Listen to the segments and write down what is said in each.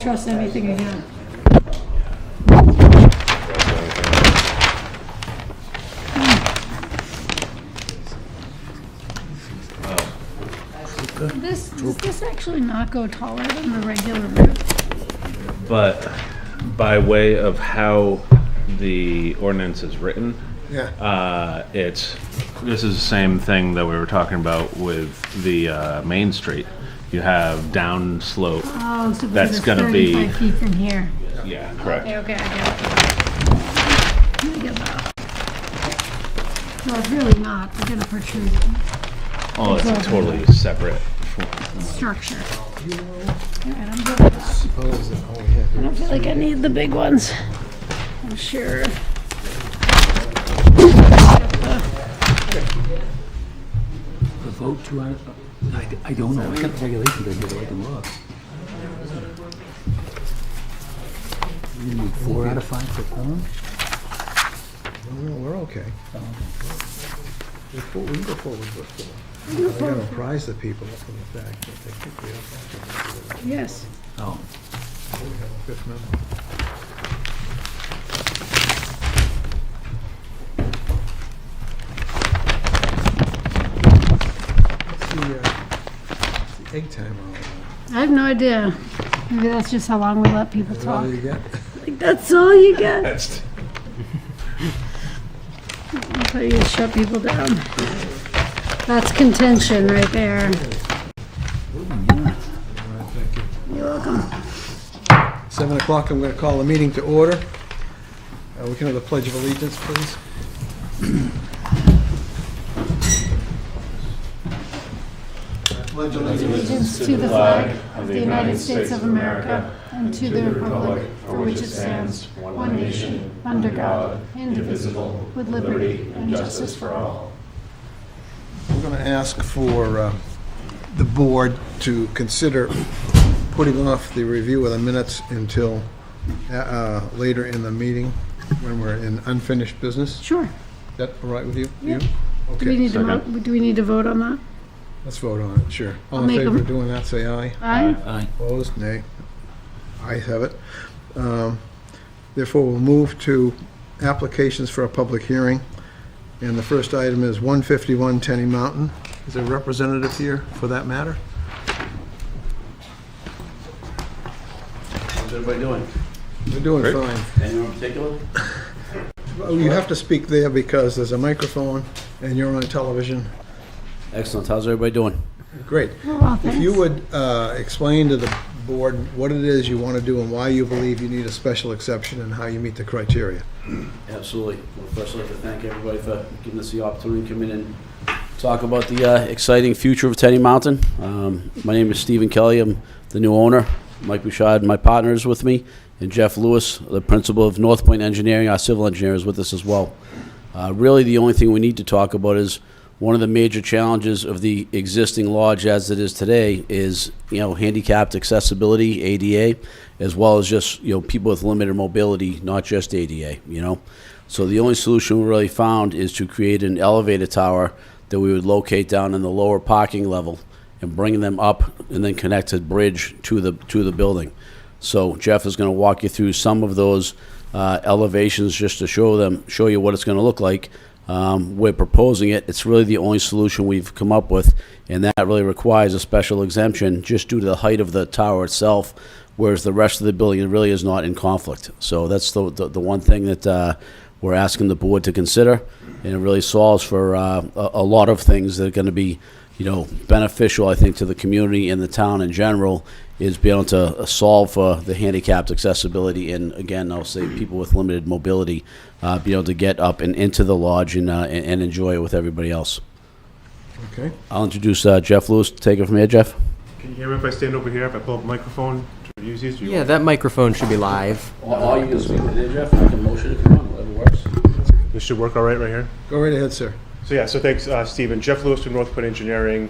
Trust anything again. Does this actually not go taller than the regular roof? But by way of how the ordinance is written, this is the same thing that we were talking about with the Main Street. You have down slope. Oh, so that's it's going to be 35 feet from here. Yeah, correct. Okay, I get that. So it's really not. They're going to protrude Oh, it's a totally separate structure. All right, I'm good with that. I don't feel like I need the big ones. I'm sure. The vote to, I don't know, what kind of regulations are here, I can look. You need 4 out of 5 for quorum? No, we're okay. We can go forward with 4. I gotta apprise the people from the fact that they think we have Yes. Oh. a 5th member. What's the egg timer all about? I have no idea. Maybe that's just how long we let people Is that all talk. you get? Like, that's all you get. That's That's how you shut people down. That's contention right there. You're welcome. 7 o'clock, I'm going to call the meeting to order. We can have the Pledge of Allegiance, please. Allegiance to the flag of the United States of America and to the republic for which it stands, one nation, under God, indivisible, with liberty and justice for all. We're going to ask for the board to consider putting off the review of the minutes until later in the meeting when we're in unfinished business. Sure. Is that all right with you? Yep. You? Do we Okay, need do we need to vote on that? let's vote on it, sure. All in make favor a- of doing that, say aye. Aye. Aye. Opposed, nay. Ayes have it. Therefore, we'll move to applications for a public hearing. And the first item is 151 Tenny Mountain. Is there a representative here for that matter? How's everybody doing? We're doing Great. fine. Anyone in particular? Well, you have to speak there because there's a microphone and you're on television. Excellent. How's everybody doing? Great. Well, If you thanks. would explain to the board what it is you want to do and why you believe you need a special exception and how you meet the criteria. Absolutely. Well, first, I'd like to thank everybody for giving us the opportunity to come in and talk about the exciting future of Tenny Mountain. My name is Stephen Kelly. I'm the new owner. Mike Bouchard, my partner, is with me, and Jeff Lewis, the principal of North Point Engineering, our civil engineer, is with us as well. Really, the only thing we need to talk about is one of the major challenges of the existing lodge as it is today is, handicapped accessibility, ADA, as well as just, people with limited mobility, not just ADA, So the only solution we really found is to create an elevator tower that we would locate down in the lower parking level and bring them up and then connect a bridge to the building. So Jeff is going to walk you through some of those elevations just to show you what it's going to look like. We're proposing it. It's really the only solution we've come up with, and that really requires a special exemption just due to the height of the tower itself, whereas the rest of the building really is not in conflict. So that's the one thing that we're asking the board to consider, and it really solves for a lot of things that are going to be, beneficial, I think, to the community and the town in general, is being able to solve for the handicapped accessibility and, again, I'll say people with limited mobility be able to get up and into the lodge and enjoy it with everybody else. Okay. I'll introduce Jeff Lewis. Take it from here, Jeff. Can you hear me if I stand over here, if I pull up a microphone to use these? Yeah, that microphone should be live. Or you can speak to there, Jeff. I can motion if you want, whatever works. This should work all right here? Go right ahead, sir. So thanks, Stephen. Jeff Lewis from North Point Engineering.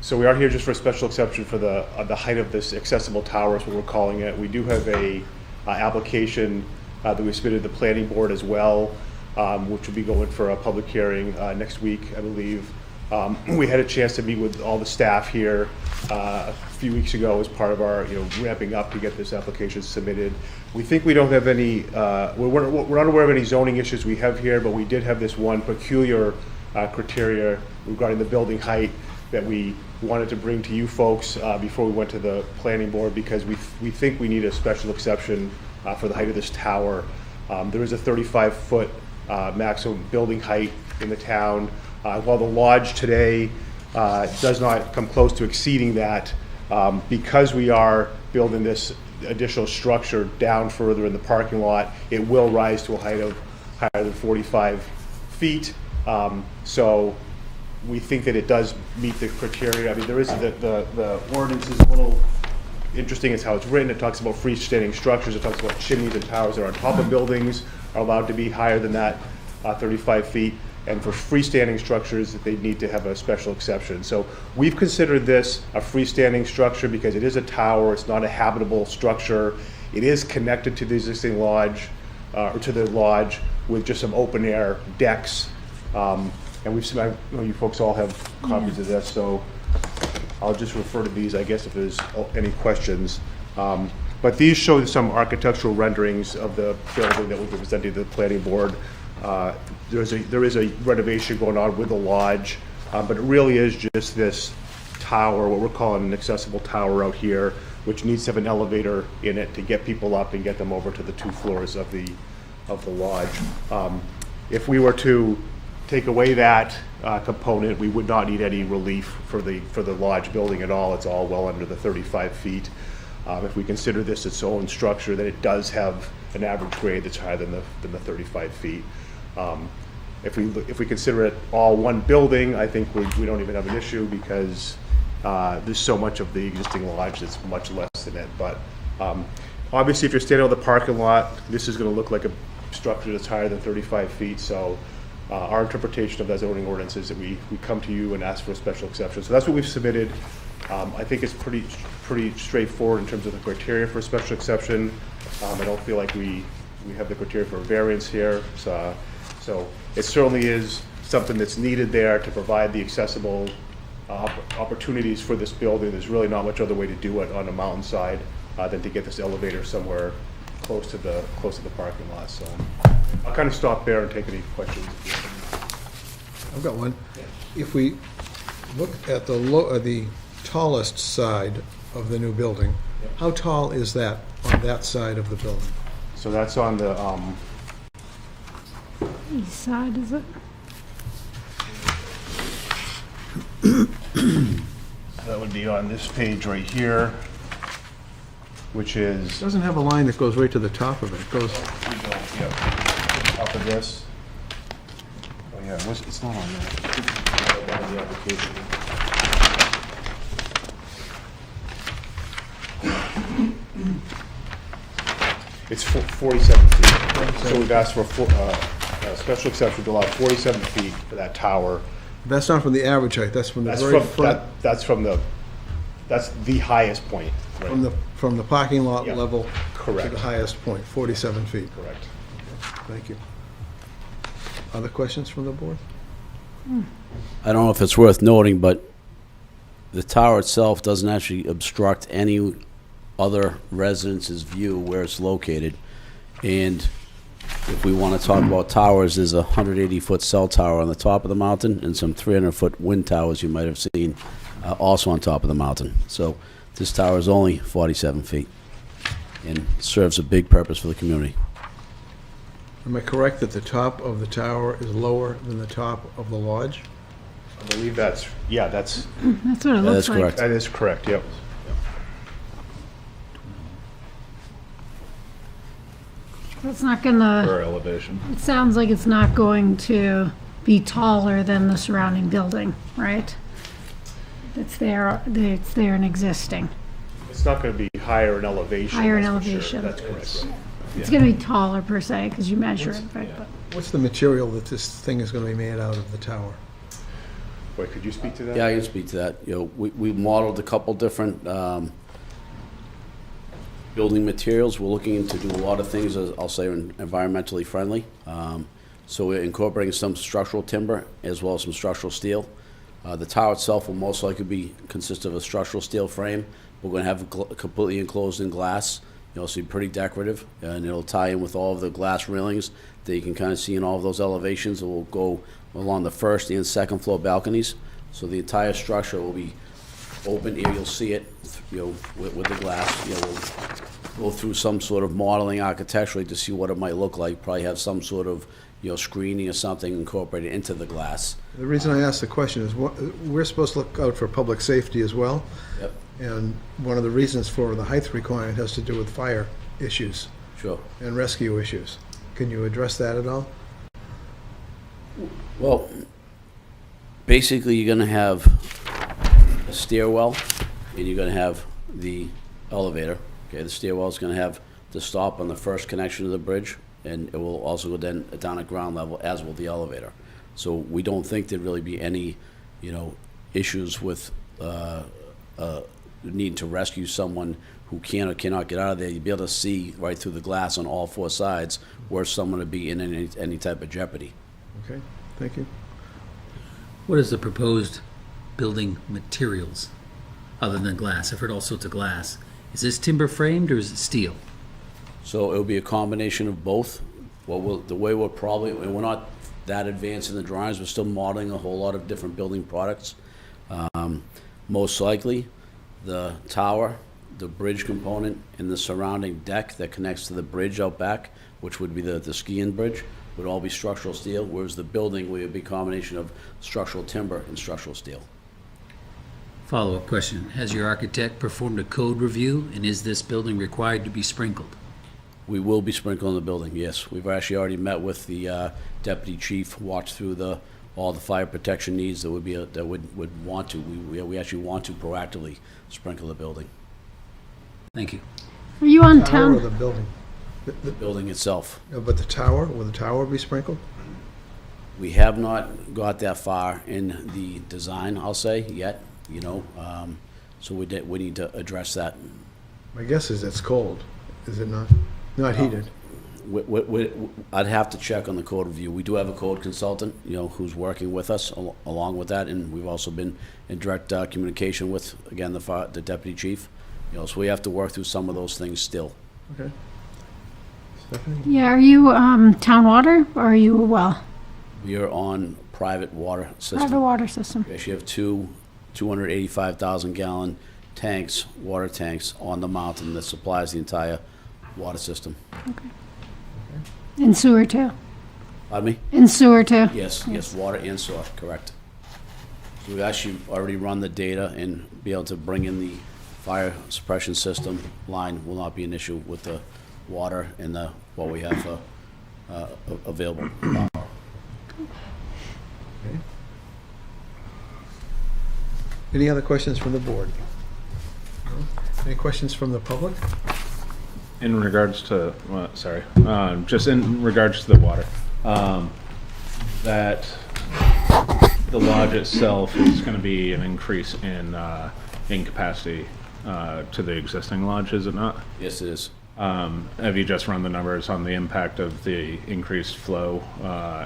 So we are here just for a special exception for the height of this accessible tower is what we're calling it. We do have a application that we submitted to the planning board as well, which will be going for a public hearing next week, I believe. We had a chance to meet with all the staff here a few weeks ago as part of our, ramping up to get this application submitted. We think we don't have any, we're not aware of any zoning issues we have here, but we did have this one peculiar criteria regarding the building height that we wanted to bring to you folks before we went to the planning board, because we think we need a special exception for the height of this tower. There is a 35-foot maximum building height in the town. While the lodge today does not come close to exceeding that, because we are building this additional structure down further in the parking lot, it will rise to a height of higher than 45 feet. So we think that it does meet the criteria. I mean, there is the ordinance is a little interesting as how it's written. It talks about freestanding structures. It talks about chimneys and towers that are on top of buildings are allowed to be higher than that 35 feet. And for freestanding structures, they need to have a special exception. So we've considered this a freestanding structure because it is a tower. It's not a habitable structure. It is connected to the existing lodge, or to the lodge, with just some open air decks. And we've seen, I know you folks all have copies of this, so I'll just refer to these, I guess, if there's any questions. But these show some architectural renderings of the building that we've been presenting to the planning board. There is a renovation going on with the lodge, but it really is just this tower, what we're calling an accessible tower out here, which needs to have an elevator in it to get people up and get them over to the 2 floors of the lodge. If we were to take away that component, we would not need any relief for the lodge building at all. It's all well under the 35 feet. If we consider this its own structure, then it does have an average grade that's higher than the 35 feet. If we consider it all one building, I think we don't even have an issue, because there's so much of the existing lodge that's much less than it. But obviously, if you're standing on the parking lot, this is going to look like a structure that's higher than 35 feet. So our interpretation of that zoning ordinance is that we come to you and ask for a special exception. So that's what we've submitted. I think it's pretty straightforward in terms of the criteria for a special exception. I don't feel like we have the criteria for a variance here. So it certainly is something that's needed there to provide the accessible opportunities for this building. There's really not much other way to do it on a mountainside than to get this elevator somewhere close to the parking lot. So I'll kind of stop there and take any questions. I've got one. If we look at the tallest side of the new building, how tall is that on that side of the building? So that's on the East side, is it? that would be on this page right here, which is It doesn't have a line that goes right to the top of it. It goes, top of this. Oh yeah, it's not on there. On the application. It's 47 feet. So we've asked for a special exception to allow 47 feet for that tower. that's not from the average height, that's from the very front, That's the highest point. Right? from the parking lot Yeah. level to Correct. the highest point, 47 feet. Correct. Thank you. Other questions from the board? I don't know if it's worth noting, but the tower itself doesn't actually obstruct any other residents' view where it's located. And if we want to talk about towers, there's a 180-foot cell tower on the top of the mountain and some 300-foot wind towers you might have seen also on top of the mountain. So this tower is only 47 feet and serves a big purpose for the community. Am I correct that the top of the tower is lower than the top of the lodge? I believe that's That's what it That looks is like. correct. that is correct. Yep. It's not gonna, For elevation. it sounds like it's not going to be taller than the surrounding building, right? It's there and existing. It's not going to be higher in elevation. Higher in that's for elevation. sure. That's correct. It's gonna be taller per se, because you measure it, right? But What's the material that this thing is going to be made out of, the tower? Wait, could you speak to that? Yeah, I can speak to that. You know, we modeled a couple different building materials. We're looking to do a lot of things, as I'll say, environmentally friendly. So we're incorporating some structural timber as well as some structural steel. The tower itself will most likely consist of a structural steel frame. We're going to have it completely enclosed in glass. You'll see pretty decorative, and it'll tie in with all of the glass railings that you can kind of see in all of those elevations. It will go along the first and second floor balconies. So the entire structure will be open here. You'll see it, with the glass. We'll go through some sort of modeling architecturally to see what it might look like. Probably have some sort of screening or something incorporated into the glass. The reason I asked the question is we're supposed to look out for public safety as well. Yep. And one of the reasons for the height requirement has to do with fire issues Sure. and rescue issues. Can you address that at all? Well, basically, you're going to have a stairwell, and you're going to have the elevator. Okay, the stairwell is going to have the stop on the first connection to the bridge, and it will also go then down at ground level, as will the elevator. So we don't think there'd really be any, issues with need to rescue someone who can or cannot get out of there. You'd be able to see right through the glass on all four sides where someone would be in any type of jeopardy. Okay, thank you. What is the proposed building materials other than glass? I've heard all sorts of glass. Is this timber framed or is it steel? So it'll be a combination of both. The way we're probably, and we're not that advanced in the drawings, we're still modeling a whole lot of different building products. Most likely, the tower, the bridge component, and the surrounding deck that connects to the bridge out back, which would be the skiing bridge, would all be structural steel, whereas the building would be a combination of structural timber and structural steel. Follow-up question. Has your architect performed a code review, and is this building required to be sprinkled? We will be sprinkling the building, yes. We've actually already met with the deputy chief, walked through all the fire protection needs that would want to. We actually want to proactively sprinkle the building. Thank you. Are you on Tower or town? the building? The building itself. No, but the tower, will the tower be sprinkled? We have not got that far in the design, I'll say, yet, so we need to address that. My guess is it's cold, is it not? Not heated. I'd have to check on the code review. We do have a code consultant, who's working with us along with that, and we've also been in direct communication with, again, the deputy chief. So we have to work through some of those things still. Okay. Stephanie? Yeah, are you town water or are you a well? We are on private water system. Private water system. We actually have two 285,000 gallon tanks, water tanks, on the mountain that supplies the entire water system. Okay. And sewer too? Pardon me? And sewer too? Yes, water and sewer, correct. So we've actually already run the data and be able to bring in the fire suppression system line. Will not be an issue with the water and what we have available. Okay. Any other questions from the board? No? Any questions from the public? In regards to, just in regards to the water, that the lodge itself is going to be an increase in capacity to the existing lodge, is it not? Yes, it is. Have you just run the numbers on the impact of the increased flow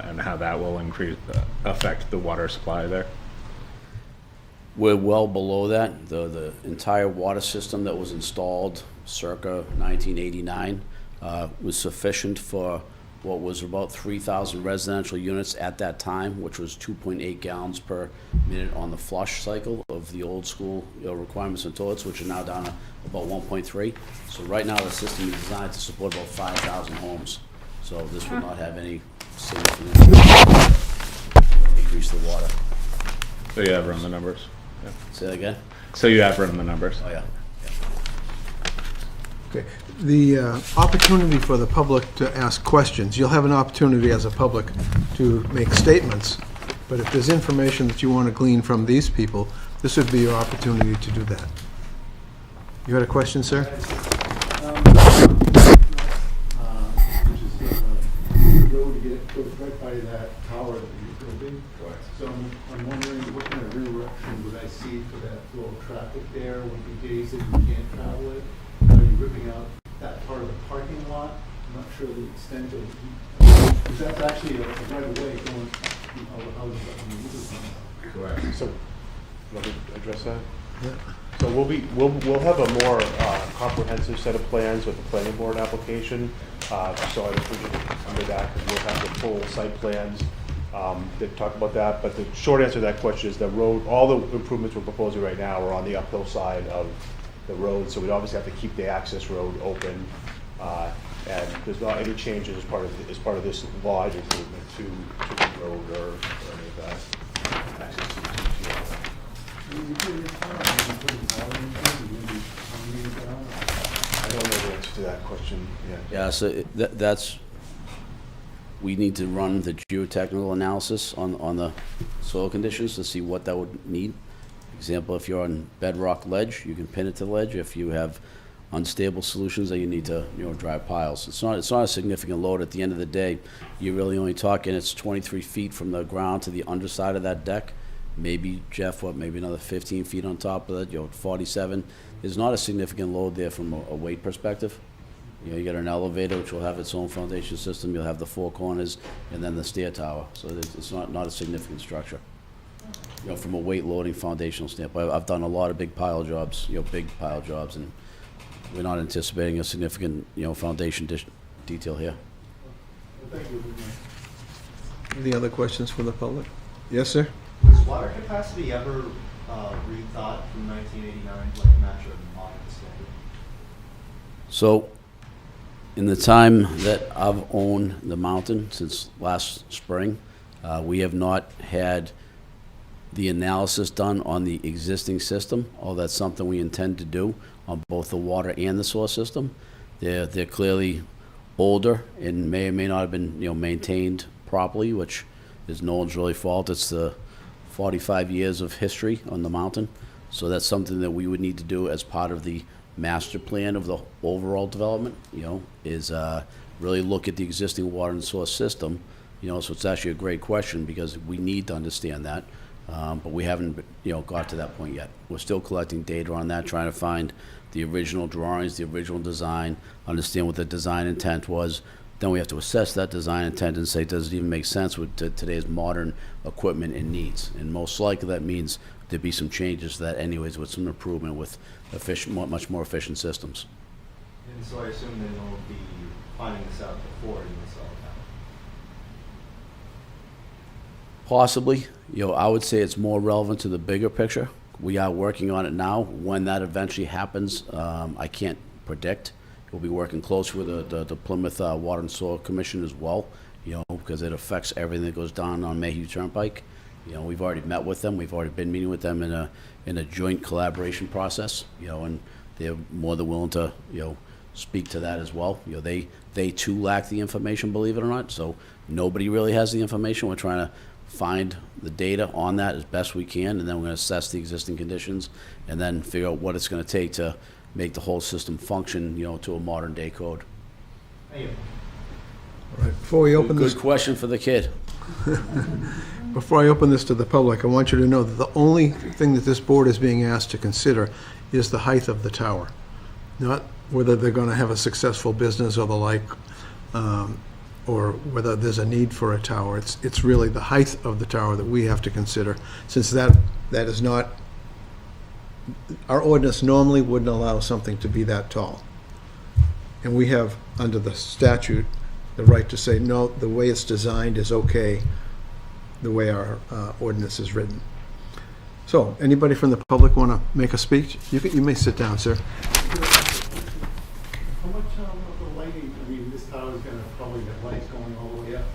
and how that will affect the water supply there? We're well below that. The entire water system that was installed circa 1989 was sufficient for what was about 3,000 residential units at that time, which was 2.8 gallons per minute on the flush cycle of the old school requirements and toilets, which are now down to about 1.3. So right now the system is designed to support about 5,000 homes. So this will not have any significant increase the water. So you have run the numbers? Yeah. Say that again? So you have run the numbers? Oh, yeah. Okay. The opportunity for the public to ask questions, you'll have an opportunity as a public to make statements, but if there's information that you want to glean from these people, this would be your opportunity to do that. You had a question, sir? Goes right by that tower that you're building. Correct. So I'm wondering what kind of redirection would I see for that flow of traffic there when the days that you can't travel it? Are you ripping out that part of the parking lot? I'm not sure the extent of it. Because that's actually a right of way going to all the houses up in the Correct. So Let me address that. Yeah. So we'll have a more comprehensive set of plans with the planning board application. So I'd encourage you to under that, because we'll have the full site plans that talk about that. But the short answer to that question is the road, all the improvements we're proposing right now are on the uphill side of the road. So we'd obviously have to keep the access road open. And there's not any changes as part of this large improvement to the road or any of that access to the I don't know the answer to that question yet. Yeah, so that's, we need to run the geotechnical analysis on the soil conditions to see what that would need. Example, if you're on bedrock ledge, you can pin it to ledge. If you have unstable solutions, that you need to, dry piles. It's not a significant load. At the end of the day, you're really only talking, it's 23 feet from the ground to the underside of that deck. Maybe, Jeff, maybe another 15 feet on top of that, 47. There's not a significant load there from a weight perspective. You got an elevator, which will have its own foundation system. You'll have the four corners and then the stair tower. So it's not a significant structure. From a weight loading foundational standpoint, I've done a lot of big pile jobs, and we're not anticipating a significant, foundation detail here. Thank you. Any other questions from the public? Yes, sir? Was water capacity ever rethought from 1989 to like match a modern standard? So, in the time that I've owned the mountain since last spring, we have not had the analysis done on the existing system, although that's something we intend to do on both the water and the source system. They're clearly older and may or may not have been maintained properly, which is no one's really fault. It's the 45 years of history on the mountain. So that's something that we would need to do as part of the master plan of the overall development, is really look at the existing water and source system. So it's actually a great question because we need to understand that. But we haven't, got to that point yet. We're still collecting data on that, trying to find the original drawings, the original design, understand what the design intent was. Then we have to assess that design intent and say, does it even make sense with today's modern equipment and needs? And most likely that means there'd be some changes to that anyways, with some improvement with much more efficient systems. And so I assume then you'll be finding this out before you install the tower. Possibly. I would say it's more relevant to the bigger picture. We are working on it now. When that eventually happens, I can't predict. We'll be working closely with the Plymouth Water and Soil Commission as well, because it affects everything that goes down on Mayhew Turnpike. We've already met with them. We've already been meeting with them in a joint collaboration process, and they're more than willing to, speak to that as well. They too lack the information, believe it or not. So nobody really has the information. We're trying to find the data on that as best we can, and then we're going to assess the existing conditions and then figure out what it's going to take to make the whole system function, to a modern day code. Thank you. All right, before we open this, Good question for the kid. before I open this to the public, I want you to know that the only thing that this board is being asked to consider is the height of the tower, not whether they're going to have a successful business or the like, or whether there's a need for a tower. It's really the height of the tower that we have to consider, since that is not, our ordinance normally wouldn't allow something to be that tall. And we have, under the statute, the right to say, no, the way it's designed is okay, the way our ordinance is written. So, anybody from the public want to make a speech? You may sit down, sir. How much of the lighting, I mean, this tower is going to probably have lights going all the way up.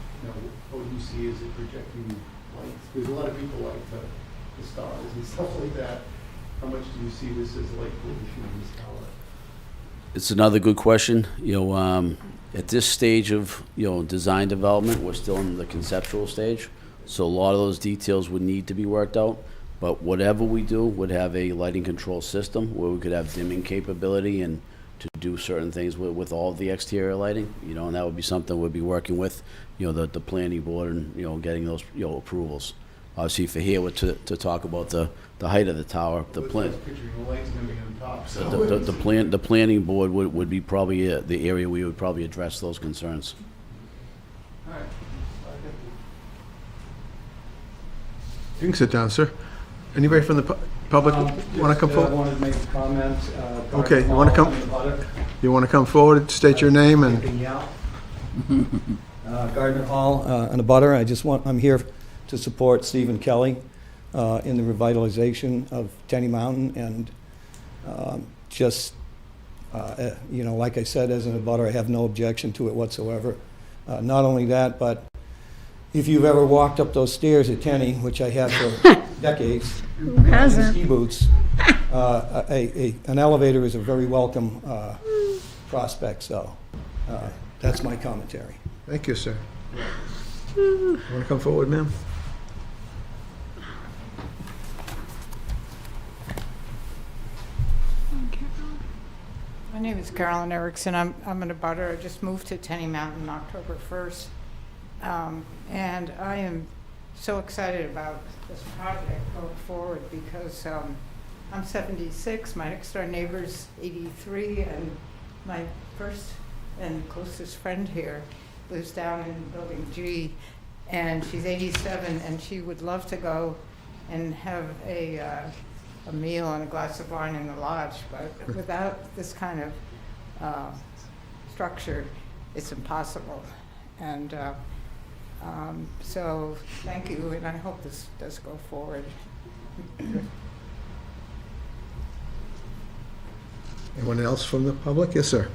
What do you see as it projecting lights? There's a lot of people like the stars and stuff like that. How much do you see this as light pollution in this tower? It's another good question. At this stage of, design development, we're still in the conceptual stage. So a lot of those details would need to be worked out. But whatever we do would have a lighting control system where we could have dimming capability and to do certain things with all the exterior lighting, and that would be something we'd be working with, the planning board and, getting those, approvals. Obviously for here, to talk about the height of the tower, the plan. Picturing the lights going to be on top. So The planning board would be probably the area we would probably address those concerns. all right. You can sit down, sir. Anybody from the public want to come I forward? wanted to make a comment. Okay, you want to come? You want to come forward, state your name and... Gardner Hall, and a butter. I'm here to support Stephen Kelly in the revitalization of Tenny Mountain, and like I said, as an abutter, I have no objection to it whatsoever. Not only that, but if you've ever walked up those stairs at Tenny, which I have for decades, in ski boots, an elevator is a very welcome prospect. So that's my commentary. Thank you, sir. Want to come forward, ma'am? My name is Carolyn Erickson. I'm an abutter. I just moved to Tenny Mountain October 1st. And I am so excited about this project going forward because I'm 76, my next door neighbor's 83, and my first and closest friend here lives down in Building G, and she's 87, and she would love to go and have a meal and a glass of wine in the lodge, but without this kind of structure, it's impossible. And so thank you, and I hope this does go forward. Anyone else from the public? Yes, sir.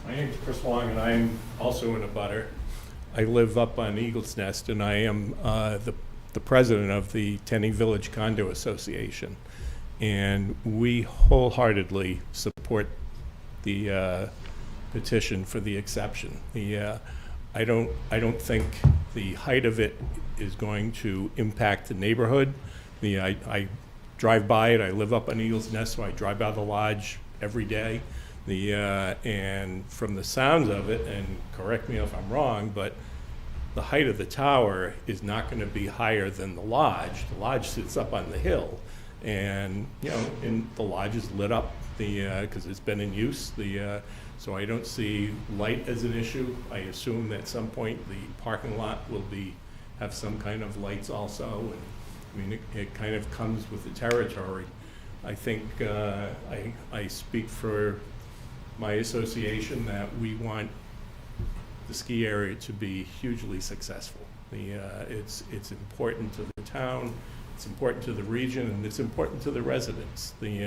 My name is Chris Long, and I am also in a butter. I live up on Eagle's Nest, and I am the president of the Tenny Village Condo Association. And we wholeheartedly support the petition for the exception. I don't think the height of it is going to impact the neighborhood. I drive by it. I live up on Eagle's Nest, so I drive by the lodge every day. And from the sounds of it, and correct me if I'm wrong, but the height of the tower is not going to be higher than the lodge. The lodge sits up on the hill, and and the lodge is lit up because it's been in use. So I don't see light as an issue. I assume at some point the parking lot will have some kind of lights also. And I mean, it kind of comes with the territory. I think I speak for my association that we want the ski area to be hugely successful. It's important to the town, it's important to the region, and it's important to the residents. We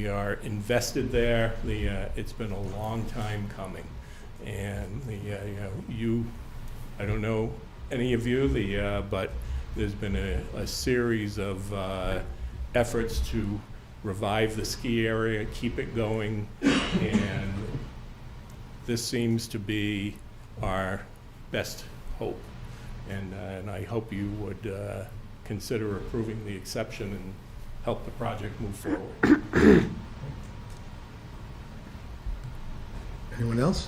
are invested there. It's been a long time coming, and I don't know any of you, but there's been a series of efforts to revive the ski area, keep it going, and this seems to be our best hope. And I hope you would consider approving the exception and help the project move forward. Anyone else?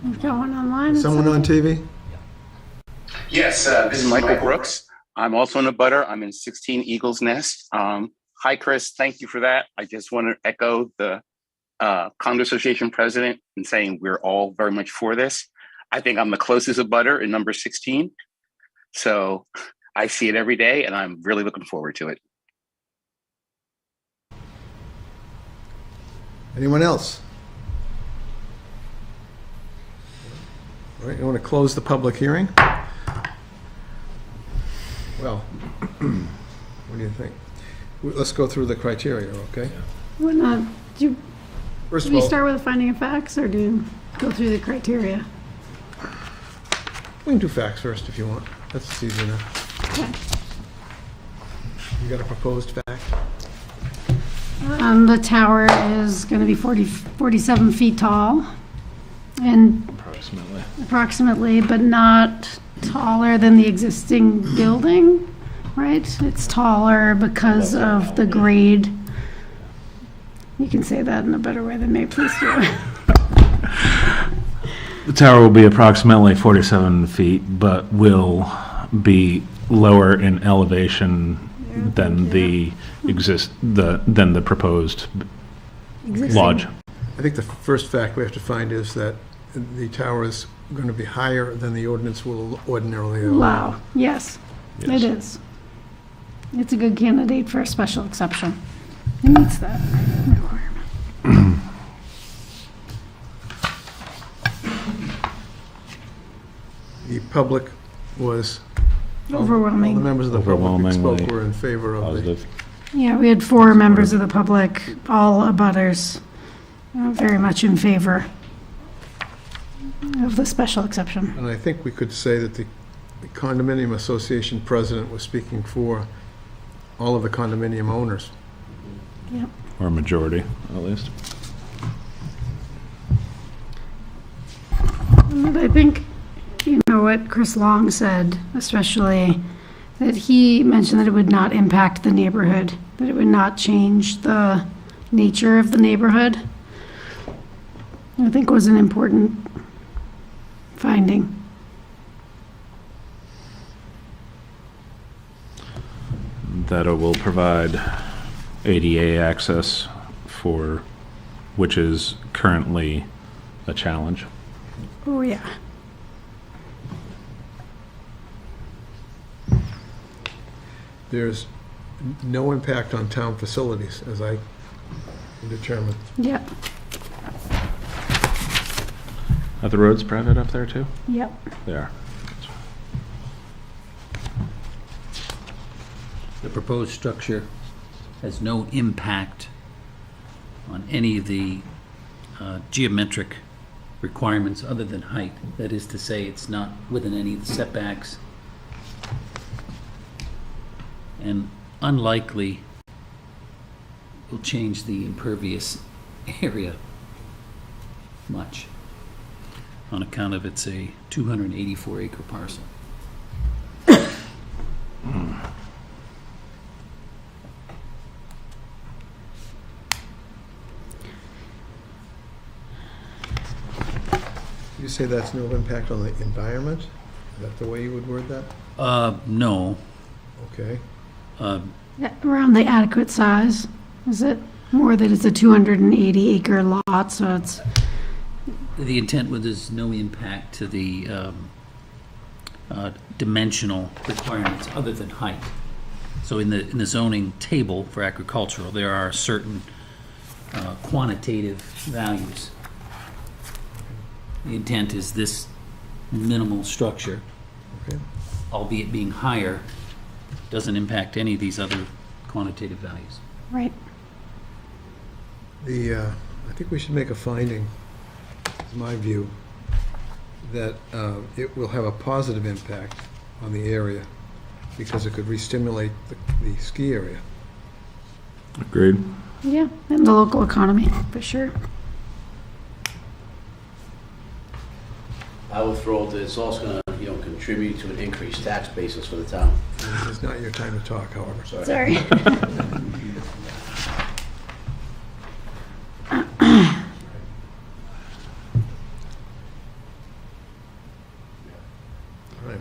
We've got one online. Someone on TV? Yes, this is Michael Brooks. I'm also in a butter. I'm in 16 Eagles Nest. Hi, Chris. Thank you for that. I just want to echo the Condo Association president in saying we're all very much for this. I think I'm the closest abutter in number 16. So I see it every day, and I'm really looking forward to it. Anyone else? All right, you want to close the public hearing? Well, what do you think? Let's go through the criteria, okay? First Do of we all, start with a finding of facts, or do you go through the criteria? we can do facts first if you want. That's easy enough. Okay. You got a proposed fact? The tower is going to be 47 feet tall, and approximately, but not taller than the existing building, right? It's taller because of the grade. You can say that in a better way than me, please do. The tower will be approximately 47 feet, but will be lower in elevation than the proposed Existing. lodge. I think the first fact we have to find is that the tower is going to be higher than the ordinance will ordinarily allow. Wow, yes, Yes. it is. It's a good candidate for a special exception. It meets that requirement. The public was, all the Overwhelming. members of the public that spoke Overwhelmingly were in favor of the, Positive. Yeah, we had 4 members of the public, all abutters, very much in favor of the special exception. and I think we could say that the condominium association president was speaking for all of the condominium owners. Yep. Or a majority, at least. And I think, you know, what Chris Long said, especially, that he mentioned that it would not impact the neighborhood, that it would not change the nature of the neighborhood. I think was an important finding. That it will provide ADA access for, which is currently a challenge. Oh, yeah. There's no impact on town facilities, as I determined. Yep, Are the roads private up there too? yep. They are. The proposed structure has no impact on any of the geometric requirements other than height. That is to say, it's not within any of the setbacks. And unlikely will change the impervious area much on account of it's a 284 acre parcel. You say that's no impact on the environment? Is that the way you would word that? No. Okay. Around the adequate size, is it? More that it's a 280 acre lot, so it's, The intent was there's no impact to the dimensional requirements other than height. So in the zoning table for agricultural, there are certain quantitative values. The intent is this minimal structure, Okay. albeit being higher, doesn't impact any of these other quantitative values. right. I think we should make a finding, is my view, that it will have a positive impact on the area because it could re-stimulate the ski area. Agreed. Yeah, and the local economy, for sure. I will throw out that it's also gonna, contribute to an increased tax basis for the town. It's not your time to talk, however. Sorry. All right.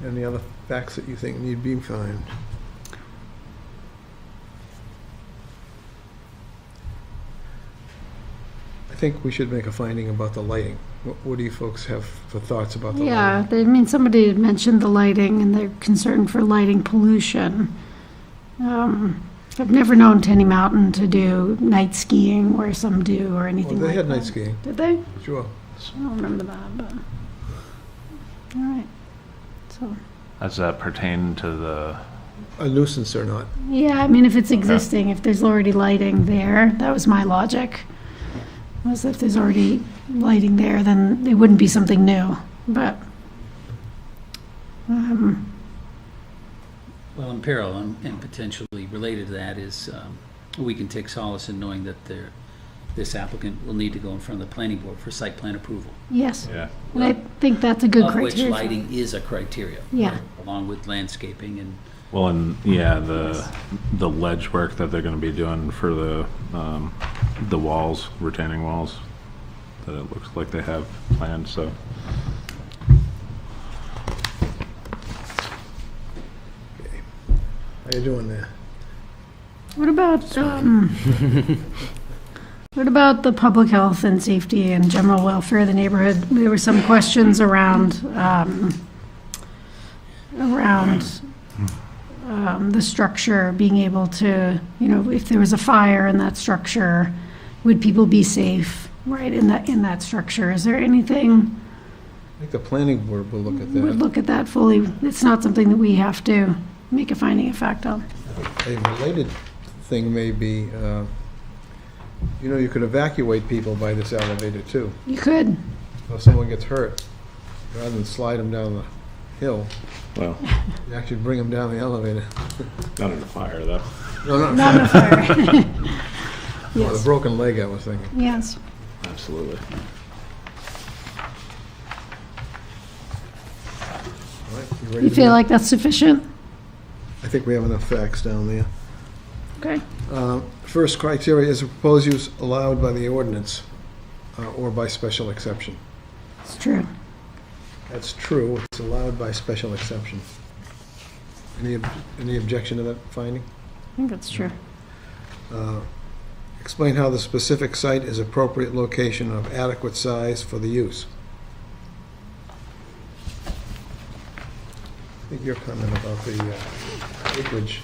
Any other facts that you think need being found? I think we should make a finding about the lighting. What do you folks have for thoughts about the lighting? Yeah, I mean, somebody had mentioned the lighting and they're concerned for lighting pollution. I've never known Tenny Mountain to do night skiing where some do or anything Well, like they that. had night skiing, Did they? sure. I don't remember that, but, all right. So, Does that pertain to the, A nuisance or not? yeah, I mean, if it's existing, if there's already lighting there, that was my logic. Was if there's already lighting there, then it wouldn't be something new, but, Well, in parallel and potentially related to that is, we can take solace in knowing that this applicant will need to go in front of the planning board for site plan approval. yes. yeah, And I think that's a good Of which criteria. lighting is a criteria. Yeah. Along with landscaping and well, and yeah, the ledge work that they're gonna be doing for the walls, retaining walls, that it looks like they have planned, so. How you doing there? What about, What about the public health and safety and general welfare of the neighborhood? There were some questions around the structure, being able to, if there was a fire in that structure, would people be safe, right, in that structure? Is there anything? I think the planning board will look at that. Would look at that fully. It's not something that we have to make a finding of fact on. A related thing may be, you could evacuate people by this elevator too. You could. So if someone gets hurt, rather than slide them down the hill, Well, you actually bring them down the elevator. not in a fire, though. No, Not in a fire. Well, the Yes. broken leg, I was thinking. Yes. Absolutely. All right, you ready You to feel move? like that's sufficient? I think we have enough facts down there. Okay. First criteria is proposed use allowed by the ordinance or by special exception. It's true. That's true, it's allowed by special exception. Any objection to that finding? I think that's true. Explain how the specific site is appropriate location of adequate size for the use. I think your comment about the acreage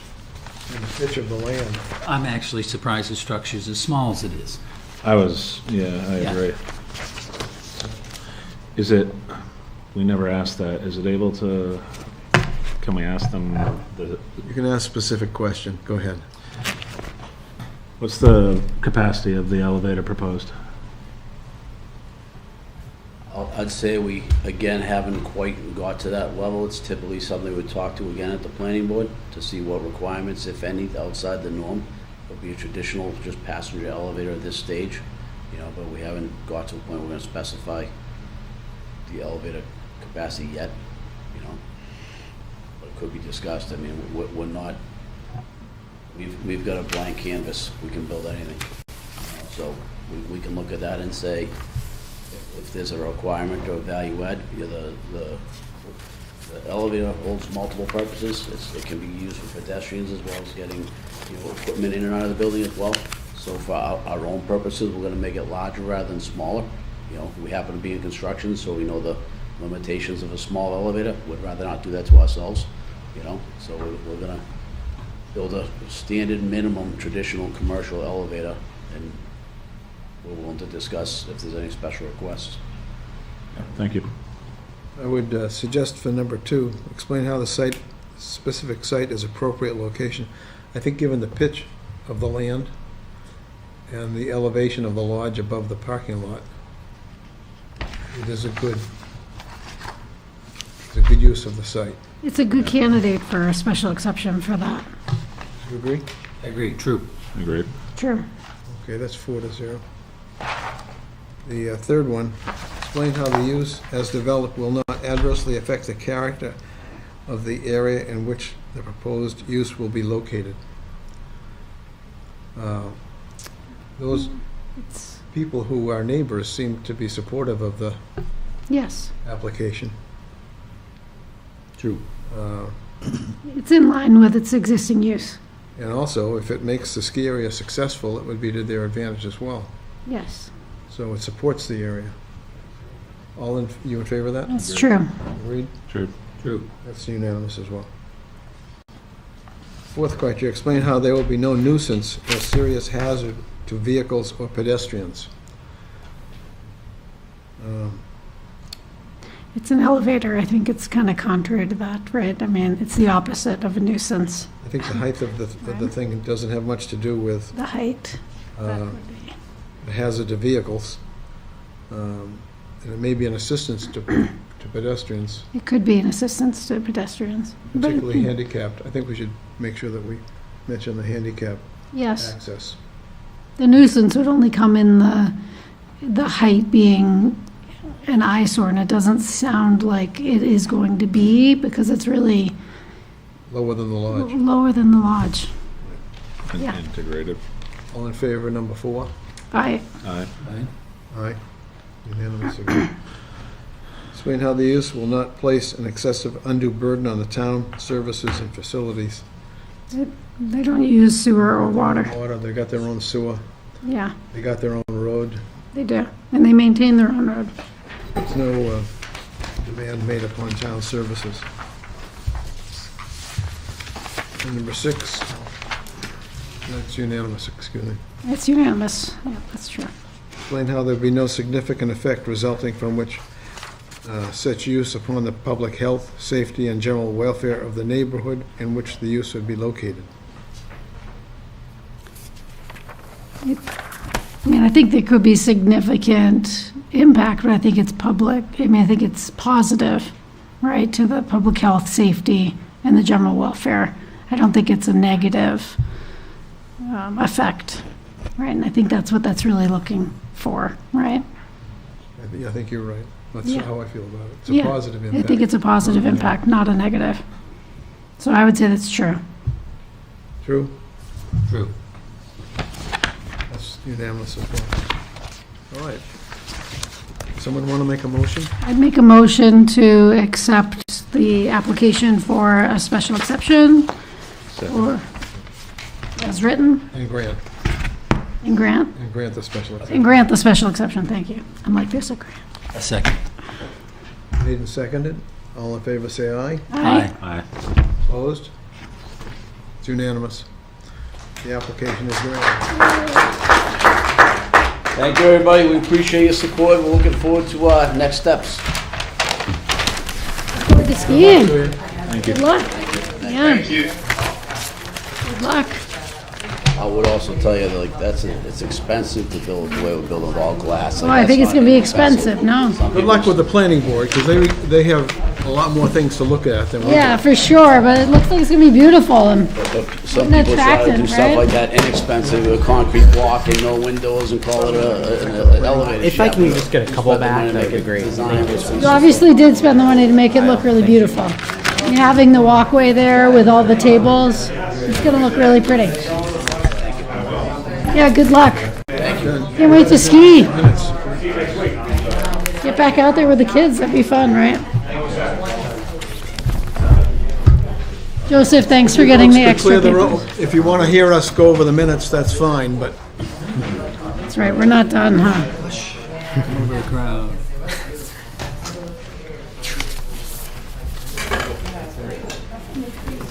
and the pitch of the land. I'm actually surprised the structure's as small as it is. I Yeah. agree. Is it, we never asked that, is it able to, can we ask them, You can ask a specific question, go ahead. what's the capacity of the elevator proposed? I'd say we, again, haven't quite got to that level. It's typically something we talk to again at the planning board to see what requirements, if any, outside the norm. It'll be a traditional, just passenger elevator at this stage, but we haven't got to a point where we're gonna specify the elevator capacity yet, but it could be discussed. I mean, we're not, we've got a blank canvas. We can build anything. So we can look at that and say, if there's a requirement or a value add, the elevator holds multiple purposes. It can be used for pedestrians as well as getting, equipment in and out of the building as well. So for our own purposes, we're gonna make it larger rather than smaller. We happen to be in construction, so we know the limitations of a small elevator. We'd rather not do that to ourselves, So we're gonna build a standard minimum traditional commercial elevator, and we're willing to discuss if there's any special requests. Thank you. I would suggest for number 2, explain how the specific site is appropriate location. I think given the pitch of the land and the elevation of the lodge above the parking lot, it is a good use of the site. It's a good candidate for a special exception for that. Do you agree? I agree, true. Agreed. True. Okay, that's 4-0. The third one, explain how the use as developed will not adversely affect the character of the area in which the proposed use will be located. Those people who are neighbors seem to be supportive of the Yes. application. True. It's in line with its existing use. And also, if it makes the ski area successful, it would be to their advantage as well. Yes. So it supports the area. You in favor of that? That's true. Agreed? True. True. That's unanimous as well. Fourth criteria, explain how there will be no nuisance or serious hazard to vehicles or pedestrians. It's an elevator. I think it's kind of contrary to that, right? I mean, it's the opposite of a nuisance. I think the height of the thing doesn't have much to do with The height. That would be. the hazard to vehicles. And it may be an assistance to pedestrians, It could be an assistance to pedestrians. But- particularly handicapped. I think we should make sure that we mention the handicap Yes. access. The nuisance would only come in the height being an eyesore, and it doesn't sound like it is going to be, because it's really Lower than the lodge. lower than the lodge. Yeah. Integrated. All in favor of number 4? Aye. Aye. Aye. Unanimous. Agreed. Explain how the use will not place an excessive undue burden on the town services and facilities. They don't use sewer or water. Water, they got their own sewer. Yeah, They got their own road. they do. And they maintain their own road. There's no demand made upon town services. And number 6, that's unanimous, excuse me. It's unanimous. Yeah, that's true. Explain how there'd be no significant effect resulting from which such use upon the public health, safety, and general welfare of the neighborhood in which the use would be located. I mean, I think there could be significant impact, but I think it's public. I mean, I think it's positive, right, to the public health, safety, and the general welfare. I don't think it's a negative effect, right? And I think that's what that's really looking for, right? I think you're right. That's Yeah. how I feel about it. It's a Yeah, positive I impact. think it's a positive impact, not a negative. So I would say that's true. True? True. That's unanimous as well. All right. Someone want to make a motion? I'd make a motion to accept the application for a special exception or as written And grant. and grant. And grant the special And exception. grant the special exception, thank you. I'm like, there's a grant. A second. Made and seconded. All in favor, say aye. Aye. Aye. Opposed? It's unanimous. The application is granted. Thank you, everybody. We appreciate your support. We're looking forward to next steps. Forward to skiing. Thank you. Good luck. Yeah, Thank you. good luck. I would also tell you, like, it's expensive to build the way we're building with all glass. Well, I think it's gonna be expensive, no? Good luck with the planning board, because they have a lot more things to look at than we do. Yeah, for sure, but it looks like it's gonna be beautiful and Some Isn't it people try to do attractive, stuff right? like that inexpensive, a concrete block and no windows and call it an elevator If I shaft. can just get a couple Spend the money back, to that'd be make it great. design. you obviously did spend the money to make it look really beautiful. And having the walkway there with all the tables, it's gonna look really pretty. Yeah, good luck. Can't wait to ski. Get back out there with the kids, that'd be fun, right? Joseph, thanks for getting the Folks, to extra clear the road. papers. If you want to hear us go over the minutes, that's fine, but That's right, we're not done, huh? Over the crowd.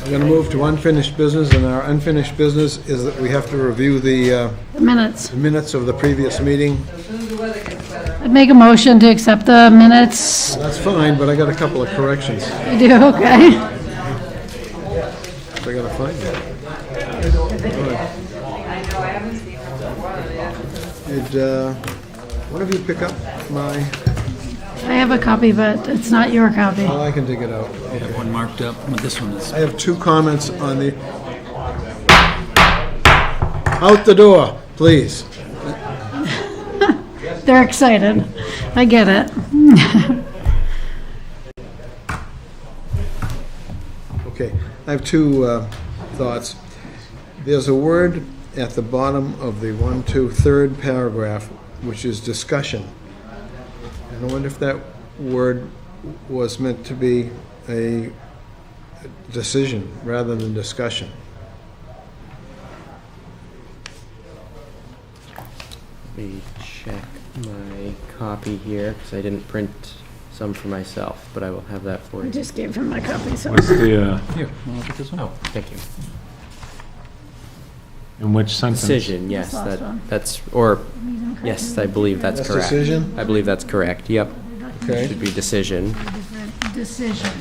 we're going to move to unfinished business, and our unfinished business is that we have to review the The minutes. minutes of the previous meeting. I'd make a motion to accept the minutes. That's fine, but I got a couple of corrections. You do, okay. I got to find it. Did one of you pick up my, I have a copy, but it's not your copy. oh, I can dig it out. I have one marked up, but this one is. I have 2 comments on the, out the door, please. They're excited. I get it. Okay, I have 2 thoughts. There's a word at the bottom of the 1, 2, 3rd paragraph, which is discussion. And I wonder if that word was meant to be a decision rather than discussion. Let me check my copy here, because I didn't print some for myself, but I will have that for I you. just gave him my copy, so. What's the, Here, I'll look at this one. Oh, thank you. in which sentence? Decision, yes, This last one. that's, or, yes, I believe that's That's correct. decision? I believe that's correct, yep. Okay. Should be decision. Decision.